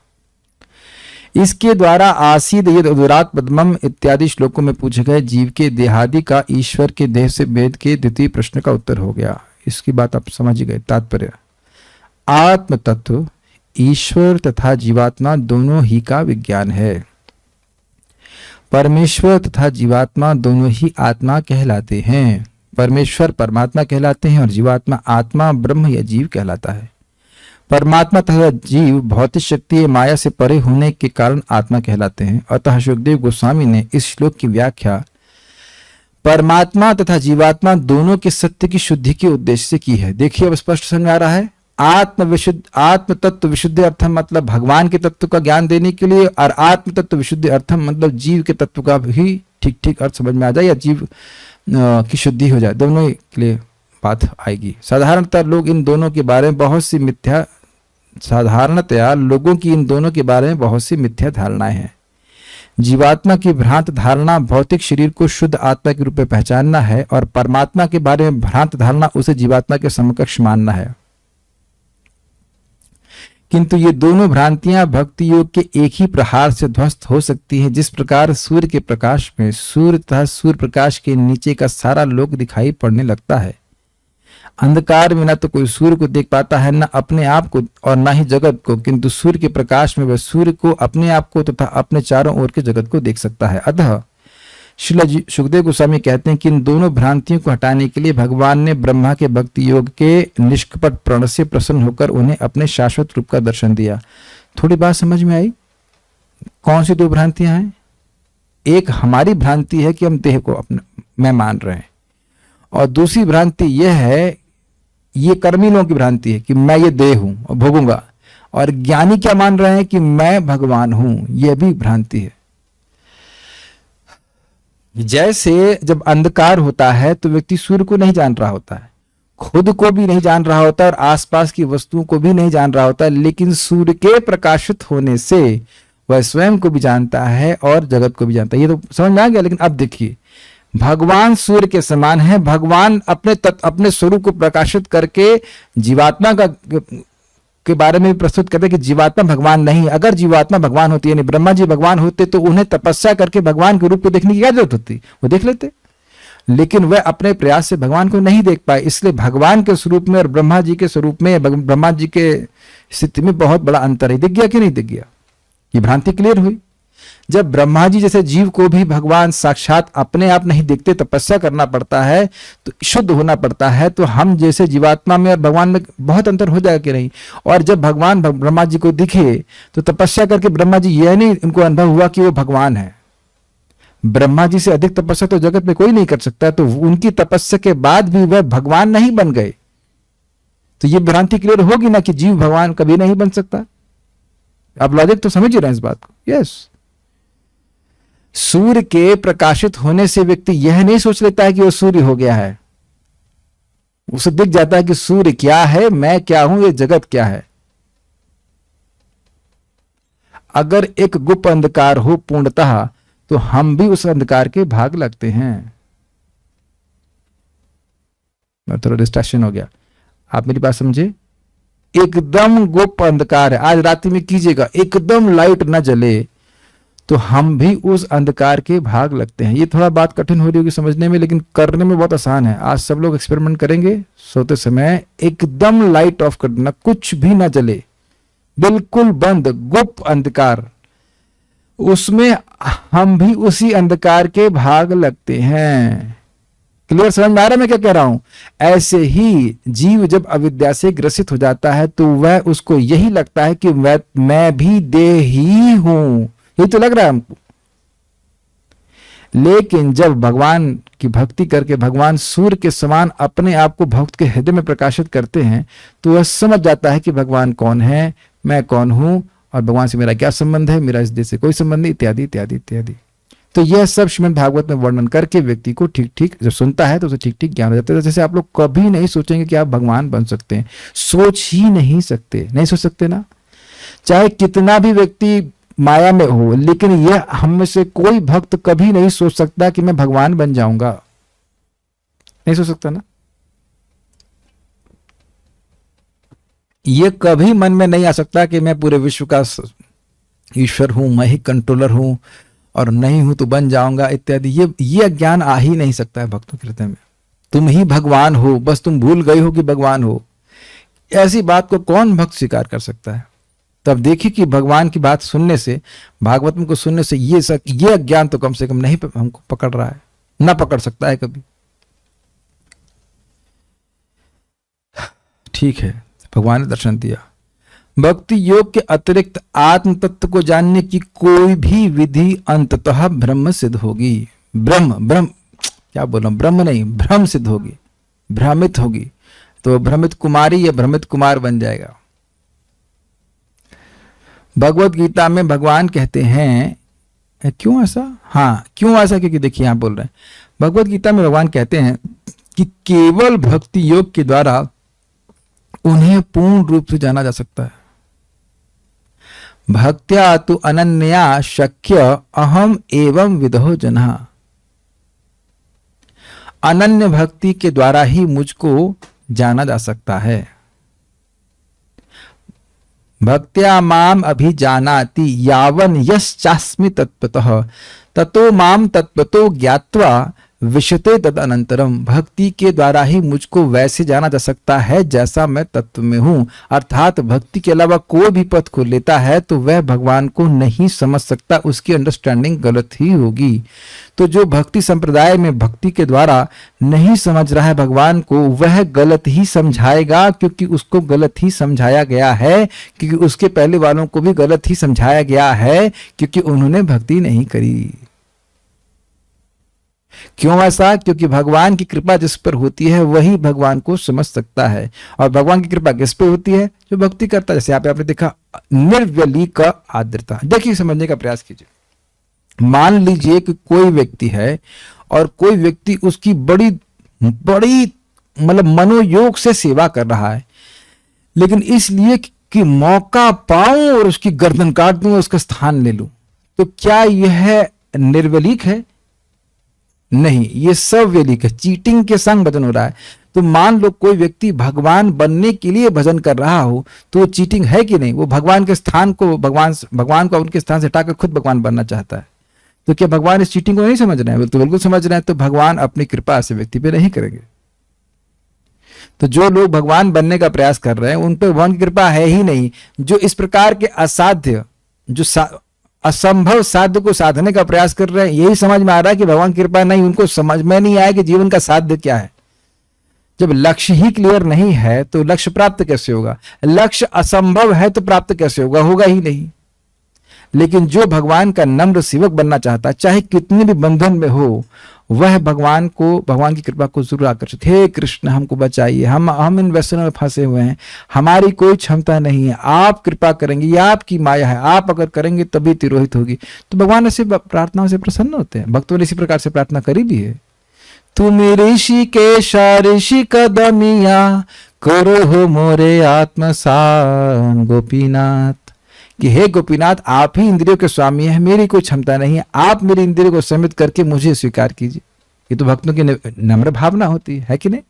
इसके द्वारा आसीद यद उदरात पद्मम इत्यादि श्लोकों में पूछे गए जीव के देहादि का ईश्वर के देह से भेद के द्वितीय प्रश्न का उत्तर हो गया। इसकी बात आप समझ गए। तात्पर्य, आत्म तत्व ईश्वर तथा जीवात्मा दोनों ही का विज्ञान है। परमेश्वर तथा जीवात्मा दोनों ही आत्मा कहलाते हैं। परमेश्वर परमात्मा कहलाते हैं और जीवात्मा आत्मा ब्रह्म या जीव कहलाता है। परमात्मा तथा जीव भौतिक शक्ति माया से परे होने के कारण आत्मा कहलाते हैं। अतः सुखदेव गोस्वामी ने इस श्लोक की व्याख्या परमात्मा तथा जीवात्मा दोनों के सत्य की शुद्धि के उद्देश्य से की है। देखिए अब स्पष्ट समझ आ रहा है। आत्म तत्व विशुद्धि अर्थम मतलब भगवान के तत्व का ज्ञान देने के लिए, और आत्म तत्व विशुद्धि अर्थम मतलब जीव के तत्व का भी ठीक ठीक अर्थ समझ में आ जाए या जीव की शुद्धि हो जाए, दोनों के लिए बात आएगी। साधारणतः लोगों की इन दोनों के बारे में बहुत सी मिथ्या धारणाएं हैं। जीवात्मा की भ्रांत धारणा भौतिक शरीर को शुद्ध आत्मा के रूप में पहचानना है और परमात्मा के बारे में भ्रांत धारणा उसे जीवात्मा के समकक्ष मानना है। किंतु ये दोनों भ्रांतियां भक्ति योग के एक ही प्रहार से ध्वस्त हो सकती हैं। जिस प्रकार सूर्य के प्रकाश में सूर्य तथा सूर्य प्रकाश के नीचे का सारा लोक दिखाई पड़ने लगता है। अंधकार में न तो कोई सूर्य को देख पाता है, न अपने आप को और न ही जगत को, किंतु सूर्य के प्रकाश में वह सूर्य को, अपने आप को तथा अपने चारों ओर के जगत को देख सकता है। अतः श्रील सुखदेव गोस्वामी कहते हैं कि इन दोनों भ्रांतियों को हटाने के लिए भगवान ने ब्रह्मा के भक्ति योग के निष्कपट प्रण से प्रसन्न होकर उन्हें अपने शाश्वत रूप का दर्शन दिया। थोड़ी बात समझ में आई? कौन सी दो भ्रांतियां हैं? एक हमारी भ्रांति है कि हम देह को अपना मैं मान रहे हैं, और दूसरी भ्रांति यह है, ये कर्मी लोगों की भ्रांति है कि मैं ये देह हूं और भोगूंगा, और ज्ञानी क्या मान रहे हैं कि मैं भगवान हूं। यह भी भ्रांति है। जैसे जब अंधकार होता है तो व्यक्ति सूर्य को नहीं जान रहा होता है, खुद को भी नहीं जान रहा होता और आसपास की वस्तुओं को भी नहीं जान रहा होता, लेकिन सूर्य के प्रकाशित होने से वह स्वयं को भी जानता है और जगत को भी जानता है। ये तो समझ में आ गया। लेकिन अब देखिए, भगवान सूर्य के समान है। भगवान अपने स्वरूप को प्रकाशित करके जीवात्मा के बारे में प्रस्तुत करते कि जीवात्मा भगवान नहीं। अगर जीवात्मा भगवान होती, यानी ब्रह्मा जी भगवान होते, तो उन्हें तपस्या करके भगवान के रूप को देखने की क्या जरूरत होती? वो देख लेते। लेकिन वह अपने प्रयास से भगवान को नहीं देख पाए। इसलिए भगवान के स्वरूप में और ब्रह्मा जी के स्वरूप में, ब्रह्मा जी के स्थिति में बहुत बड़ा अंतर है। दिख गया कि नहीं दिख गया? ये भ्रांति क्लियर हुई। जब ब्रह्मा जी जैसे जीव को भी भगवान साक्षात अपने आप नहीं देखते, तपस्या करना पड़ता है, तो शुद्ध होना पड़ता है, तो हम जैसे जीवात्मा में और भगवान में बहुत अंतर हो जाएगा कि नहीं? और जब भगवान ब्रह्मा जी को दिखे तो तपस्या करके ब्रह्मा जी यह नहीं उनको अनुभव हुआ कि वो भगवान है। ब्रह्मा जी से अधिक तपस्या तो जगत में कोई नहीं कर सकता, तो उनकी तपस्या के बाद भी वह भगवान नहीं बन गए। तो ये भ्रांति क्लियर होगी ना कि जीव भगवान कभी नहीं बन सकता। आप लॉजिक तो समझ ही रहे हैं इस बात को। यस, सूर्य के प्रकाशित होने से व्यक्ति यह नहीं सोच लेता है कि वो सूर्य हो गया है। उसे दिख जाता है कि सूर्य क्या है, मैं क्या हूं, ये जगत क्या है। अगर एक गुप्त अंधकार हो पूर्णतः, तो हम भी उस अंधकार के भाग लगते हैं। थोड़ा डिस्ट्रैक्शन हो गया, आप मेरी बात समझे। एकदम गुप्त अंधकार है, आज रात्रि में कीजिएगा, एकदम लाइट ना जले, तो हम भी उस अंधकार के भाग लगते हैं। ये थोड़ा बात कठिन हो रही होगी समझने में, लेकिन करने में बहुत आसान है। आज सब लोग एक्सपेरिमेंट करेंगे, सोते समय एकदम लाइट ऑफ कर देना, कुछ भी ना जले, बिल्कुल बंद गुप्त अंधकार, उसमें हम भी उसी अंधकार के भाग लगते हैं। क्लियर समझ में आ रहा है मैं क्या कह रहा हूं? ऐसे ही जीव जब अविद्या से ग्रसित हो जाता है तो वह उसको यही लगता है कि मैं भी देह ही हूं, यही तो लग रहा है हमको। लेकिन जब भगवान की भक्ति करके भगवान सूर्य के समान अपने आप को भक्त के हृदय में प्रकाशित करते हैं, तो वह समझ जाता है कि भगवान कौन है, मैं कौन हूं, और भगवान से मेरा क्या संबंध है, मेरा इस देश से कोई संबंध नहीं, इत्यादि इत्यादि इत्यादि। तो यह सब श्रीमद् भागवत में वर्णन करके व्यक्ति को ठीक ठीक जब सुनता है तो उसे ठीक ठीक ज्ञान हो जाता है। जैसे आप लोग कभी नहीं सोचेंगे कि आप भगवान बन सकते हैं, सोच ही नहीं सकते, नहीं सोच सकते ना। चाहे कितना भी व्यक्ति माया में हो, लेकिन यह हम में से कोई भक्त कभी नहीं सोच सकता कि मैं भगवान बन जाऊंगा, नहीं सोच सकता ना। यह कभी मन में नहीं आ सकता कि मैं पूरे विश्व का ईश्वर हूं, मैं ही कंट्रोलर हूं और नहीं हूं तो बन जाऊंगा इत्यादि। ये ज्ञान आ ही नहीं सकता है भक्तों के हृदय में। तुम ही भगवान हो, बस तुम भूल गए हो कि भगवान हो, ऐसी बात को कौन भक्त स्वीकार कर सकता है। तब देखिए कि भगवान की बात सुनने से, भागवतम को सुनने से ये अज्ञान तो कम से कम नहीं हमको पकड़ रहा है, ना पकड़ सकता है कभी। ठीक है, भगवान ने दर्शन दिया। भक्ति योग के अतिरिक्त आत्म तत्व को जानने की कोई भी विधि अंततः ब्रह्म सिद्ध होगी। ब्रह्म क्या बोला, ब्रह्म नहीं, भ्रम सिद्ध होगी, भ्रमित होगी, तो भ्रमित कुमारी या भ्रमित कुमार बन जाएगा। भगवत गीता में भगवान कहते हैं, क्यों ऐसा, हाँ क्यों ऐसा, क्योंकि देखिए यहां बोल रहे हैं, भगवत गीता में भगवान कहते हैं कि केवल भक्ति योग के द्वारा उन्हें पूर्ण रूप से जाना जा सकता है। भक्त्या तु अनन्या शक्य अहम एवं विदो जनः। अनन्य भक्ति के द्वारा ही मुझको जाना जा सकता है। भक्त्या माम अभिजानाति यावन यश्चास्मि तत्त्वतः ततो माम तत्त्वतो ज्ञात्वा विशते तद अनंतरम। भक्ति के द्वारा ही मुझको वैसे जाना जा सकता है जैसा मैं तत्व में हूं। अर्थात भक्ति के अलावा कोई भी पथ को लेता है तो वह भगवान को नहीं समझ सकता, उसकी अंडरस्टैंडिंग गलत ही होगी। तो जो भक्ति संप्रदाय में भक्ति के द्वारा नहीं समझ रहा है भगवान को, वह गलत ही समझाएगा, क्योंकि उसको गलत ही समझाया गया है, क्योंकि उसके पहले वालों को भी गलत ही समझाया गया है, क्योंकि उन्होंने भक्ति नहीं करी। क्यों ऐसा? क्योंकि भगवान की कृपा जिस पर होती है वही भगवान को समझ सकता है। और भगवान की कृपा किस पे होती है? जो भक्ति करता है। जैसे आपने देखा निर्व्यलीक आर्द्रता। देखिए, समझने का प्रयास कीजिए। मान लीजिए कि कोई व्यक्ति है और कोई व्यक्ति उसकी बड़ी बड़ी मतलब मनोयोग से सेवा कर रहा है, लेकिन इसलिए कि मौका पाऊं और उसकी गर्दन काट दूं, उसका स्थान ले लूं, तो क्या यह निर्व्यलीक है? नहीं, ये सव्यलीक है, चीटिंग के संग भजन हो रहा है। तो मान लो कोई व्यक्ति भगवान बनने के लिए भजन कर रहा हो, तो वो चीटिंग है कि नहीं? वो भगवान के स्थान को भगवान को उनके स्थान से हटाकर खुद भगवान बनना चाहता है। तो क्या भगवान इस चीटिंग को नहीं समझ रहे हैं? तो बिल्कुल समझ रहे हैं। तो भगवान अपनी कृपा से व्यक्ति पे नहीं करेंगे। तो जो लोग भगवान बनने का प्रयास कर रहे हैं उन पर भगवान की कृपा है ही नहीं। जो इस प्रकार के असाध्य, जो असंभव साध्य को साधने का प्रयास कर रहे हैं, यही समझ में आ रहा है कि भगवान की कृपा नहीं। उनको समझ में नहीं आया कि जीवन का साध्य क्या है। जब लक्ष्य ही क्लियर नहीं है तो लक्ष्य प्राप्त कैसे होगा? लक्ष्य असंभव है तो प्राप्त कैसे होगा? होगा ही नहीं। लेकिन जो भगवान का नम्र सेवक बनना चाहता है, चाहे कितने भी बंधन में हो, वह भगवान की कृपा को जरूर आकर्षित, हे कृष्ण हमको बचाइए, हम इन व्यसनों में फंसे हुए हैं, हमारी कोई क्षमता नहीं है, आप कृपा करेंगे, ये आपकी माया है, आप अगर करेंगे तभी तिरोहित होगी। तो भगवान ऐसे प्रार्थनाओं से प्रसन्न होते हैं। भक्तों ने इसी प्रकार से प्रार्थना करी भी है। तुम ऋषिकेश ऋषि कदमिया करो हो मोरे आत्मसान गोपीनाथ, कि हे गोपीनाथ आप ही इंद्रियों के स्वामी हैं, मेरी कोई क्षमता नहीं है, आप मेरी इंद्रियों को संयमित करके मुझे स्वीकार कीजिए। ये तो भक्तों की नम्र भावना होती है कि नहीं?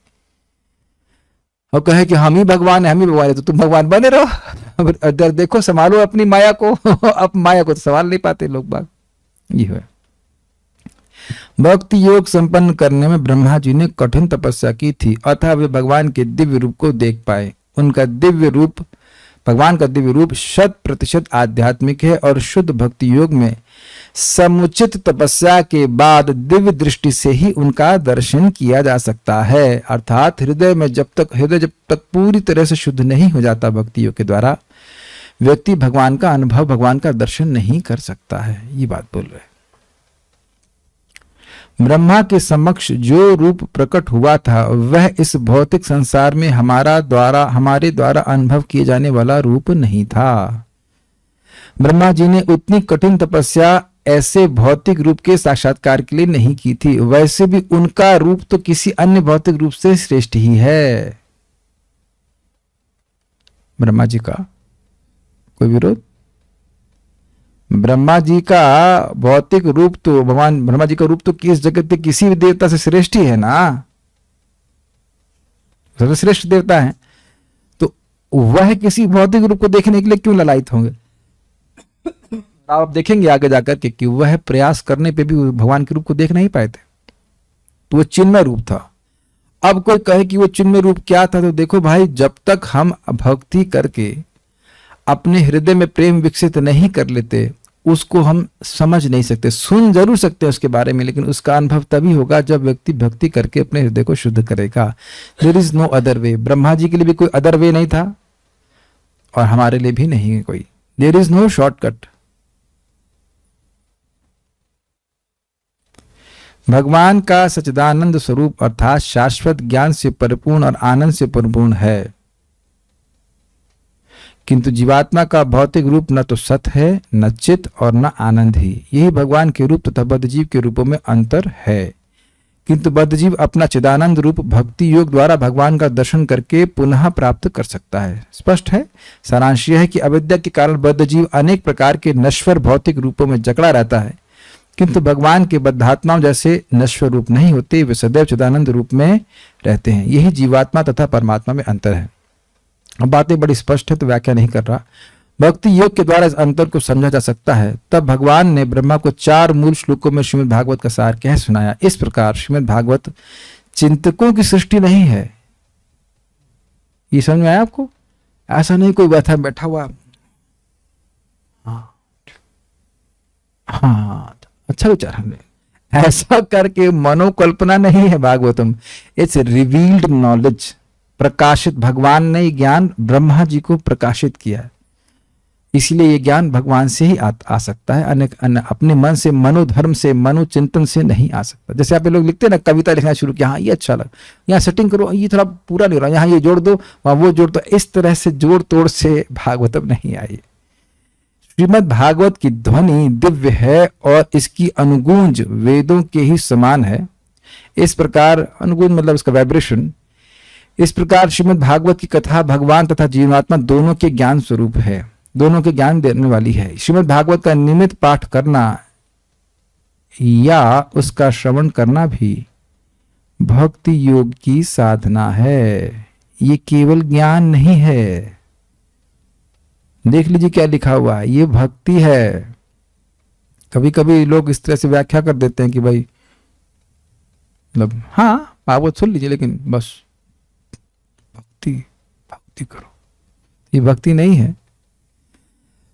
और कहे कि हम ही भगवान है, हम ही भगवान है, तो तुम भगवान बने रहो। अगर देखो, संभालो अपनी माया को। अब माया को तो संभाल नहीं पाते लोग बाग। ये है भक्ति योग संपन्न करने में ब्रह्मा जी ने कठिन तपस्या की थी, अतः वे भगवान के दिव्य रूप को देख पाए। उनका दिव्य रूप, भगवान का दिव्य रूप 100% आध्यात्मिक है और शुद्ध भक्ति योग में समुचित तपस्या के बाद दिव्य दृष्टि से ही उनका दर्शन किया जा सकता है। अर्थात हृदय जब तक पूरी तरह से शुद्ध नहीं हो जाता भक्ति योग के द्वारा, व्यक्ति भगवान का अनुभव, भगवान का दर्शन नहीं कर सकता है। ये बात बोल रहे हैं। ब्रह्मा के समक्ष जो रूप प्रकट हुआ था वह इस भौतिक संसार में हमारे द्वारा अनुभव किए जाने वाला रूप नहीं था। ब्रह्मा जी ने उतनी कठिन तपस्या ऐसे भौतिक रूप के साक्षात्कार के लिए नहीं की थी, वैसे भी उनका रूप तो किसी अन्य भौतिक रूप से श्रेष्ठ ही है। ब्रह्मा जी का कोई विरोध? ब्रह्मा जी का भौतिक रूप तो, भगवान ब्रह्मा जी का रूप तो किस जगत के किसी भी देवता से श्रेष्ठ ही है ना, सर्वश्रेष्ठ देवता है, तो वह किसी भौतिक रूप को देखने के लिए क्यों ललायित होंगे? आप देखेंगे आगे जाकर के कि वह प्रयास करने पे भी भगवान के रूप को देख नहीं पाए थे, तो वो चिन्मय रूप था। अब कोई कहे कि वो चिन्मय रूप क्या था, तो देखो भाई, जब तक हम भक्ति करके अपने हृदय में प्रेम विकसित नहीं कर लेते, उसको हम समझ नहीं सकते। सुन जरूर सकते हैं उसके बारे में, लेकिन उसका अनुभव तभी होगा जब व्यक्ति भक्ति करके अपने हृदय को शुद्ध करेगा। There is no other way. Brahma ji के लिए भी कोई अदर वे नहीं था और हमारे लिए भी नहीं है कोई। There is no shortcut. भगवान का सच्चिदानंद स्वरूप अर्थात शाश्वत ज्ञान से परिपूर्ण और आनंद से परिपूर्ण है, किंतु जीवात्मा का भौतिक रूप न तो सत है, न चित और न आनंद ही। यही भगवान के रूप तथा बद्धजीव के रूपों में अंतर है। किंतु बद्धजीव अपना चिदानंद रूप भक्ति योग द्वारा भगवान का दर्शन करके पुनः प्राप्त कर सकता है। स्पष्ट है। सारांश यह है कि अविद्या के कारण बद्धजीव अनेक प्रकार के नश्वर भौतिक रूपों में जकड़ा रहता है, किंतु भगवान के बद्धात्माओं जैसे नश्वर रूप नहीं होते, वे सदैव चिदानंद रूप में रहते हैं। यही जीवात्मा तथा परमात्मा में अंतर है। अब बातें बड़ी स्पष्ट है तो व्याख्या नहीं कर रहा। भक्ति योग के द्वारा इस अंतर को समझा जा सकता है। तब भगवान ने ब्रह्मा को 4 मूल श्लोकों में श्रीमद् भागवत का सार कह सुनाया। इस प्रकार श्रीमद् भागवत चिंतकों की सृष्टि नहीं है। ये समझ में आया आपको? ऐसा नहीं कोई बैठा हुआ हाँ अच्छा विचार हमने, ऐसा करके मनोकल्पना नहीं है भागवतम। It's revealed knowledge. प्रकाशित भगवान ने ये ज्ञान ब्रह्मा जी को प्रकाशित किया है, इसलिए ये ज्ञान भगवान से ही आ सकता है। अपने मन से, मनोधर्म से, मनोचिंतन से नहीं आ सकता। जैसे आप लोग लिखते हैं ना, कविता लिखना शुरू किया, हाँ ये अच्छा लगा, यहाँ सेटिंग करो, ये थोड़ा पूरा नहीं हो रहा, यहाँ ये जोड़ दो, वहां वो जोड़ दो। इस तरह से जोड़ तोड़ से भागवतम नहीं आई। श्रीमद् भागवत की ध्वनि दिव्य है और इसकी अनुगूंज वेदों के ही समान है। इस प्रकार अनुगूंज मतलब इसका वाइब्रेशन। इस प्रकार श्रीमद् भागवत की कथा भगवान तथा जीवात्मा दोनों के ज्ञान स्वरूप है, दोनों के ज्ञान देने वाली है। श्रीमद् भागवत का नियमित पाठ करना या उसका श्रवण करना भी भक्ति योग की साधना है। ये केवल ज्ञान नहीं है। देख लीजिए क्या लिखा हुआ है, ये भक्ति है। कभी कभी लोग इस तरह से व्याख्या कर देते हैं कि भाई मतलब हाँ भागवत सुन लीजिए, लेकिन बस भक्ति करो। ये भक्ति नहीं है।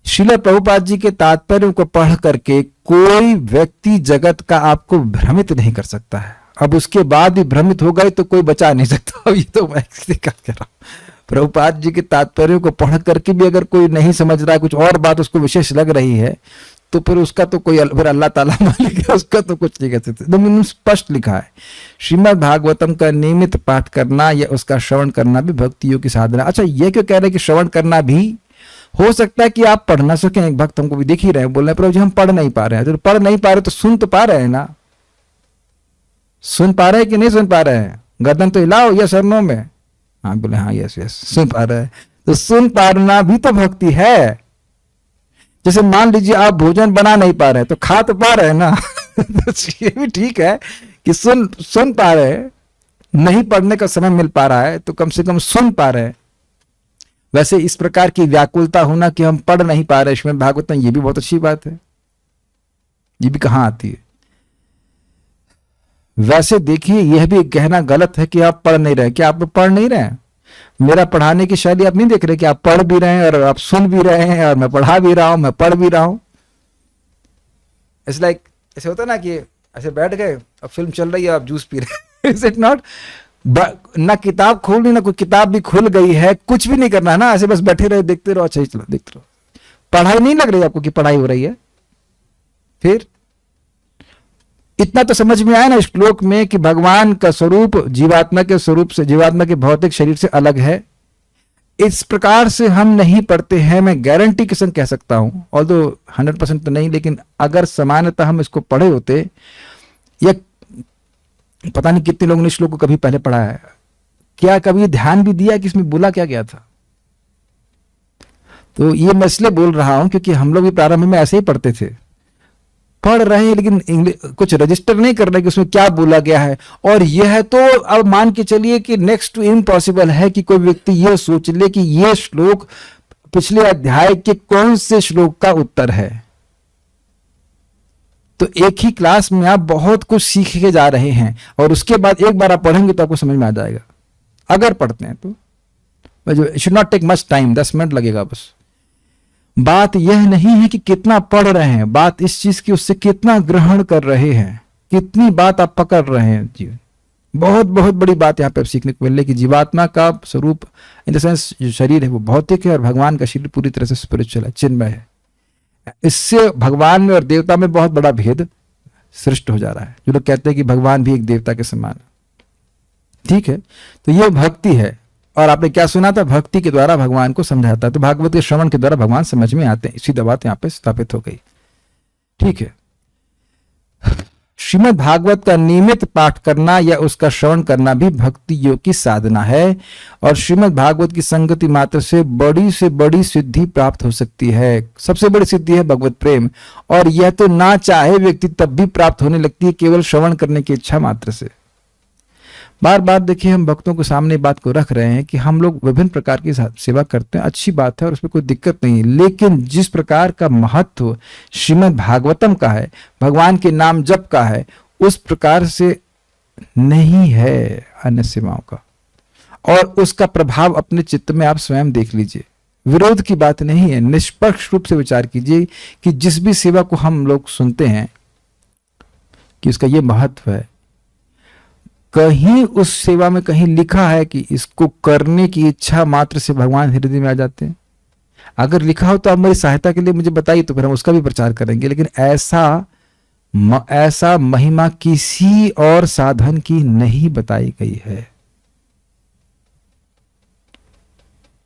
श्रील प्रभुपाद जी के तात्पर्यों को पढ़ करके कोई व्यक्ति जगत का आपको भ्रमित नहीं कर सकता है। अब उसके बाद भी भ्रमित हो गए तो कोई बचा नहीं सकता। ये तो मैं कह रहा हूं। प्रभुपाद जी के तात्पर्यों को पढ़ करके भी अगर कोई नहीं समझ रहा है, कुछ और बात उसको विशेष लग रही है, तो फिर उसका तो कोई फिर अल्लाह ताला मालिक है, उसका तो कुछ नहीं कह सकते। एकदम स्पष्ट लिखा है। श्रीमद् भागवतम का नियमित पाठ करना या उसका श्रवण करना भी भक्ति योग की साधना। अच्छा, ये क्यों कह रहे हैं कि श्रवण करना भी हो सकता है कि आप पढ़ ना सकें। एक भक्त हमको भी दिख ही रहे हैं, बोल रहे हैं प्रभु जी हम पढ़ नहीं पा रहे हैं। तो पढ़ नहीं पा रहे तो सुन तो पा रहे हैं ना? सुन पा रहे हैं कि नहीं सुन पा रहे हैं? गर्दन तो हिलाओ यस और नो में। हाँ बोले हाँ यस यस सुन पा रहे हैं। तो सुन पाना भी तो भक्ति है। जैसे मान लीजिए आप भोजन बना नहीं पा रहे हैं तो खा तो पा रहे हैं ना। तो ये भी ठीक है कि सुन पा रहे हैं। नहीं पढ़ने का समय मिल पा रहा है तो कम से कम सुन पा रहे हैं। वैसे इस प्रकार की व्याकुलता होना कि हम पढ़ नहीं पा रहे इसमें भागवतम, ये भी बहुत अच्छी बात है। ये भी कहाँ आती है? वैसे देखिए यह भी कहना गलत है कि आप पढ़ नहीं रहे। क्या आप पढ़ नहीं रहे हैं? मेरा पढ़ाने की शैली आप नहीं देख रहे कि आप पढ़ भी रहे हैं और आप सुन भी रहे हैं और मैं पढ़ा भी रहा हूं, मैं पढ़ भी रहा हूं। इट्स लाइक ऐसे होता है ना कि ऐसे बैठ गए, अब फिल्म चल रही है, आप जूस पी रहे हैं। Is it not? ना किताब खोलनी, ना कोई किताब भी खुल गई है, कुछ भी नहीं करना है ना, ऐसे बस बैठे रहे, देखते रहो। अच्छा चलो देखते रहो। पढ़ाई नहीं लग रही आपको कि पढ़ाई हो रही है? फिर इतना तो समझ में आया ना इस श्लोक में कि भगवान का स्वरूप जीवात्मा के स्वरूप से, जीवात्मा के भौतिक शरीर से अलग है। इस प्रकार से हम नहीं पढ़ते हैं, मैं गारंटी के संग कह सकता हूं, ऑल्दो 100% तो नहीं, लेकिन अगर सामान्यतः हम इसको पढ़े होते, या पता नहीं कितने लोगों ने श्लोक को कभी पहले पढ़ा है, क्या कभी ध्यान भी दिया कि इसमें बोला क्या गया था? तो ये मैं इसलिए बोल रहा हूं क्योंकि हम लोग भी प्रारंभ में ऐसे ही पढ़ते थे, पढ़ रहे हैं लेकिन कुछ रजिस्टर नहीं कर रहे कि उसमें क्या बोला गया है। और यह तो अब मान के चलिए कि नेक्स्ट टू इम्पॉसिबल है कि कोई व्यक्ति यह सोच ले कि यह श्लोक पिछले अध्याय के कौन से श्लोक का उत्तर है। तो एक ही क्लास में आप बहुत कुछ सीख के जा रहे हैं, और उसके बाद एक बार आप पढ़ेंगे तो आपको समझ में आ जाएगा, अगर पढ़ते हैं तो। Should not take much time, 10 minute लगेगा बस। बात यह नहीं है कि कितना पढ़ रहे हैं, बात इस चीज की उससे कितना ग्रहण कर रहे हैं, कितनी बात आप पकड़ रहे हैं जीवन। बहुत बहुत बड़ी बात यहाँ पे सीखने को मिल रही है कि जीवात्मा का स्वरूप इन द सेंस जो शरीर है वो भौतिक है, और भगवान का शरीर पूरी तरह से स्पिरिचुअल है, चिन्मय है। इससे भगवान में और देवता में बहुत बड़ा भेद सृष्ट हो जा रहा है। जो लोग कहते हैं कि भगवान भी एक देवता के समान है, ठीक है, तो यह भक्ति है। और आपने क्या सुना था? भक्ति के द्वारा भगवान को समझाता है। तो भागवत के श्रवण के द्वारा भगवान समझ में आते हैं। सीधा बात यहाँ पे स्थापित हो गई, ठीक है। श्रीमद् भागवत का नियमित पाठ करना या उसका श्रवण करना भी भक्ति योग की साधना है, और श्रीमद् भागवत की संगति मात्र से बड़ी सिद्धि प्राप्त हो सकती है। सबसे बड़ी सिद्धि है भगवत प्रेम, और यह तो ना चाहे व्यक्ति तब भी प्राप्त होने लगती है, केवल श्रवण करने की इच्छा मात्र से। बार बार देखिए, हम भक्तों के सामने बात को रख रहे हैं कि हम लोग विभिन्न प्रकार की सेवा करते हैं, अच्छी बात है और उसमें कोई दिक्कत नहीं है, लेकिन जिस प्रकार का महत्व श्रीमद् भागवतम का है, भगवान के नाम जप का है, उस प्रकार से नहीं है अन्य सेवाओं का। और उसका प्रभाव अपने चित्त में आप स्वयं देख लीजिए। विरोध की बात नहीं है, निष्पक्ष रूप से विचार कीजिए कि जिस भी सेवा को हम लोग सुनते हैं कि उसका ये महत्व है, कहीं उस सेवा में कहीं लिखा है कि इसको करने की इच्छा मात्र से भगवान हृदय में आ जाते हैं? अगर लिखा हो तो आप मेरी सहायता के लिए मुझे बताइए, तो फिर हम उसका भी प्रचार करेंगे। लेकिन ऐसा महिमा किसी और साधन की नहीं बताई गई है।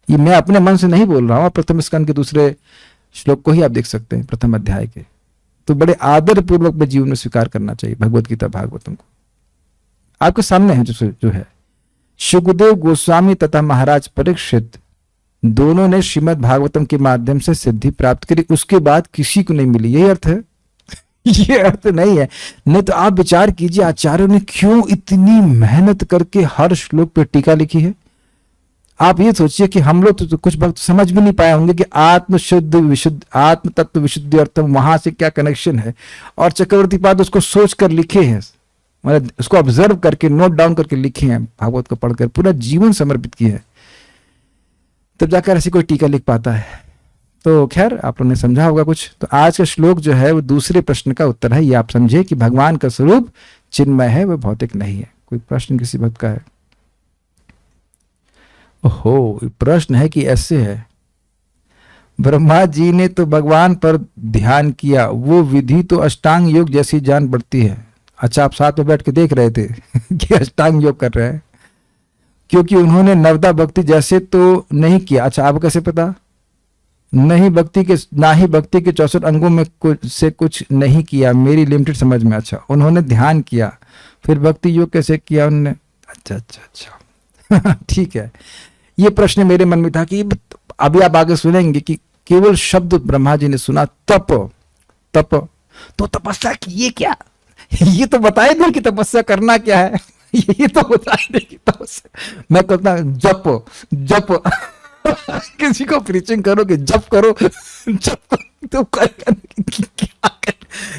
ये मैं अपने मन से नहीं बोल रहा हूं, प्रथम स्कंद के दूसरे श्लोक को ही आप देख सकते हैं, प्रथम अध्याय के। तो बड़े आदर पूर्वक में जीवन में स्वीकार करना चाहिए भगवत गीता भागवतम को। आपके सामने है जो है। शुकदेव गोस्वामी तथा महाराज परीक्षित दोनों ने श्रीमद् भागवतम के माध्यम से सिद्धि प्राप्त करी, उसके बाद किसी को नहीं मिली। यही अर्थ है? ये अर्थ नहीं है। नहीं तो आप विचार कीजिए, आचार्यों ने क्यों इतनी मेहनत करके हर श्लोक पे टीका लिखी है। आप ये सोचिए कि हम लोग तो कुछ वक्त समझ भी नहीं पाए होंगे कि आत्म शुद्ध विशुद्ध, आत्म तत्व विशुद्धि अर्थम, वहां से क्या कनेक्शन है, और चक्रवर्ती पाद उसको सोच कर लिखे हैं, मतलब उसको ऑब्जर्व करके नोट डाउन करके लिखे हैं, भागवत को पढ़कर पूरा जीवन समर्पित किया है, तब जाकर ऐसी कोई टीका लिख पाता है। तो खैर, आप लोगों ने समझा होगा कुछ। तो आज का श्लोक जो है वो दूसरे प्रश्न का उत्तर है। ये आप समझे कि भगवान का स्वरूप चिन्मय है, वह भौतिक नहीं है। कोई प्रश्न किसी भक्त का है? ओहो, प्रश्न है कि ऐसे है, ब्रह्मा जी ने तो भगवान पर ध्यान किया, वो विधि तो अष्टांग योग जैसी जान पड़ती है। अच्छा, आप साथ में बैठ के देख रहे थे कि अष्टांग योग कर रहे हैं, क्योंकि उन्होंने नवदा भक्ति जैसे तो नहीं किया। अच्छा, आपको कैसे पता? नहीं भक्ति के, ना ही भक्ति के 64 अंगों में से कुछ नहीं किया, मेरी लिमिटेड समझ में। अच्छा, उन्होंने ध्यान किया, फिर भक्ति योग कैसे किया उन्होंने? अच्छा ठीक है। ये प्रश्न मेरे मन में था कि अभी आप आगे सुनेंगे कि केवल शब्द ब्रह्मा जी ने सुना, तप तो तपस्या की ये क्या? ये तो बताए नहीं कि तपस्या करना क्या है। ये तो बताए नहीं कि तपस्या, मैं कहता जप किसी को प्रीचिंग करो कि जप करो, जप तो क्या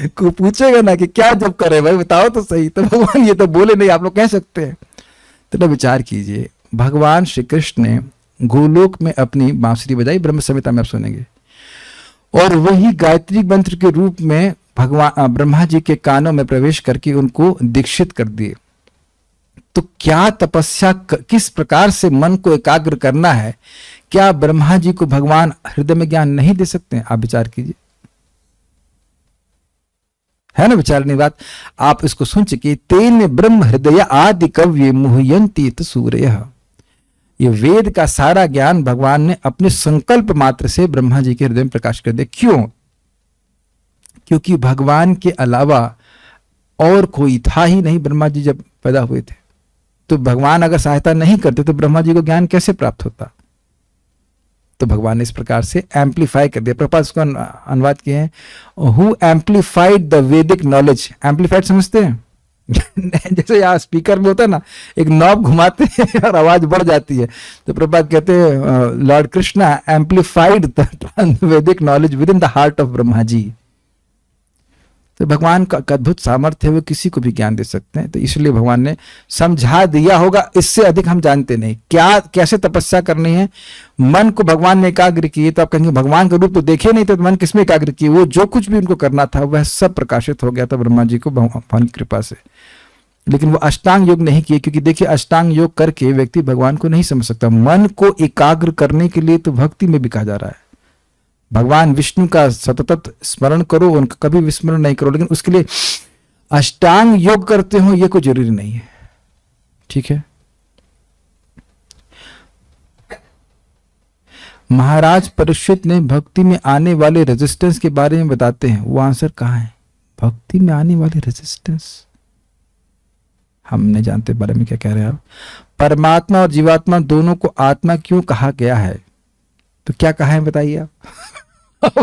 को पूछेगा ना कि क्या जप करे, भाई बताओ तो सही। तो भगवान ये तो बोले नहीं, आप लोग कह सकते हैं। तो विचार कीजिए, भगवान श्री कृष्ण ने गोलोक में अपनी बांसुरी बजाई, ब्रह्म संहिता में आप सुनेंगे, और वही गायत्री मंत्र के रूप में भगवान ब्रह्मा जी के कानों में प्रवेश करके उनको दीक्षित कर दिए। तो क्या तपस्या, किस प्रकार से मन को एकाग्र करना है, क्या ब्रह्मा जी को भगवान हृदय में ज्ञान नहीं दे सकते हैं? आप विचार कीजिए, है ना विचारने बात। आप इसको सुन चुके, तेन ब्रह्म हृदय आदि कव्य मुह्यंती सूर्य। ये वेद का सारा ज्ञान भगवान ने अपने संकल्प मात्र से ब्रह्मा जी के हृदय में प्रकाश कर दिया। क्यों? क्योंकि भगवान के अलावा और कोई था ही नहीं। ब्रह्मा जी जब पैदा हुए थे तो भगवान अगर सहायता नहीं करते तो ब्रह्मा जी को ज्ञान कैसे प्राप्त होता? तो भगवान ने इस प्रकार से एम्पलीफाई कर दिया। प्रभुपाद इसको अनुवाद किए हैं, who amplified the Vedic knowledge. Amplified समझते हैं? जैसे यहाँ स्पीकर में होता है ना, एक नॉब घुमाते हैं और आवाज बढ़ जाती है। तो प्रभुपाद कहते हैं lord Krishna amplified the Vedic knowledge within the heart of Brahma ji. तो भगवान का अद्भुत सामर्थ्य है, वो किसी को भी ज्ञान दे सकते हैं। तो इसलिए भगवान ने समझा दिया होगा, इससे अधिक हम जानते नहीं। क्या कैसे तपस्या करनी है, मन को भगवान ने एकाग्र किए। तो आप कहेंगे भगवान का रूप तो देखे नहीं, तो मन किसमें एकाग्र किए? वो जो कुछ भी उनको करना था वह सब प्रकाशित हो गया था ब्रह्मा जी को भगवान की कृपा से। लेकिन वो अष्टांग योग नहीं किए, क्योंकि देखिए अष्टांग योग करके व्यक्ति भगवान को नहीं समझ सकता। मन को एकाग्र करने के लिए तो भक्ति में भी कहा जा रहा है, भगवान विष्णु का सतत स्मरण करो, उनका कभी विस्मरण नहीं करो। लेकिन उसके लिए अष्टांग योग करते हो ये कोई जरूरी नहीं है। ठीक है, महाराज परीक्षित ने भक्ति में आने वाले रेजिस्टेंस के बारे में बताते हैं। वो आंसर कहाँ है? भक्ति में आने वाले रेजिस्टेंस हम नहीं जानते बारे में क्या कह रहे हैं आप। परमात्मा और जीवात्मा दोनों को आत्मा क्यों कहा गया है? तो क्या कहा है बताइए आप।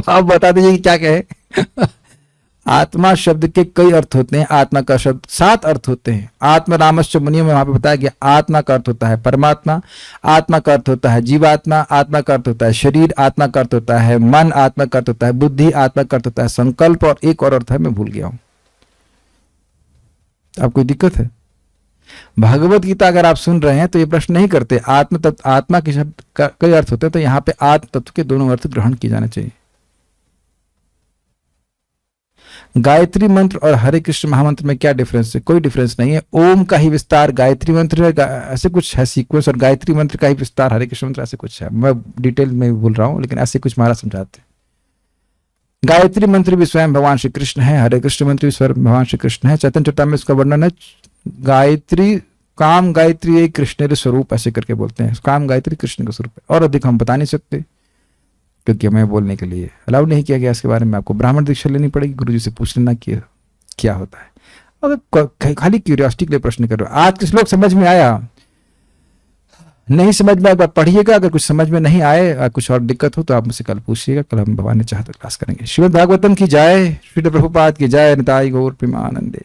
आप बता दीजिए कि क्या कहे। आत्मा शब्द के कई अर्थ होते हैं। आत्मा का शब्द 7 अर्थ होते हैं। आत्मा रामश्च मुनियों में वहां पे बताया गया आत्मा का अर्थ होता है परमात्मा, आत्मा का अर्थ होता है जीवात्मा, आत्मा का अर्थ होता है शरीर, आत्मा का अर्थ होता है मन, आत्मा का अर्थ होता है बुद्धि, आत्मा का अर्थ होता है संकल्प, और एक और अर्थ है मैं भूल गया हूं। आप कोई दिक्कत है? भगवत गीता अगर आप सुन रहे हैं तो ये प्रश्न नहीं करते आत्म तत्व, आत्मा के शब्द का कई अर्थ होते हैं, तो यहाँ पे आत्म तत्व के दोनों अर्थ ग्रहण किए जाने चाहिए। गायत्री मंत्र और हरे कृष्ण महामंत्र में क्या डिफरेंस है? कोई डिफरेंस नहीं है। ओम का ही विस्तार गायत्री मंत्र है, ऐसे कुछ है सीक्वेंस, और गायत्री मंत्र का ही विस्तार हरे कृष्ण मंत्र ऐसे कुछ है। मैं डिटेल में बोल रहा हूं, लेकिन ऐसे कुछ महाराज समझाते हैं। गायत्री मंत्र भी स्वयं भगवान श्री कृष्ण है, हरे कृष्ण मंत्र भी स्वयं भगवान श्री कृष्ण है। चैतन्य चरितामृत में इसका वर्णन है, गायत्री काम गायत्री एक कृष्ण स्वरूप, ऐसे करके बोलते हैं। काम गायत्री कृष्ण का स्वरूप है, और अधिक हम बता नहीं सकते क्योंकि हमें बोलने के लिए अलाउड नहीं किया गया। इसके बारे में आपको ब्राह्मण दीक्षा लेनी पड़ेगी, गुरुजी से पूछ लेना कि क्या होता है। अगर खाली क्यूरियोसिटी के लिए प्रश्न कर रहे हो, आज के श्लोक समझ में आया? नहीं समझ में, एक बार पढ़िएगा। अगर कुछ समझ में नहीं आए, कुछ और दिक्कत हो तो आप मुझसे कल पूछिएगा। कल हम भगवान ने चाहा तो क्लास करेंगे। श्रीमद् भागवतम की जय, श्री प्रभुपाद की जय, निताई गौर प्रेमानंदे।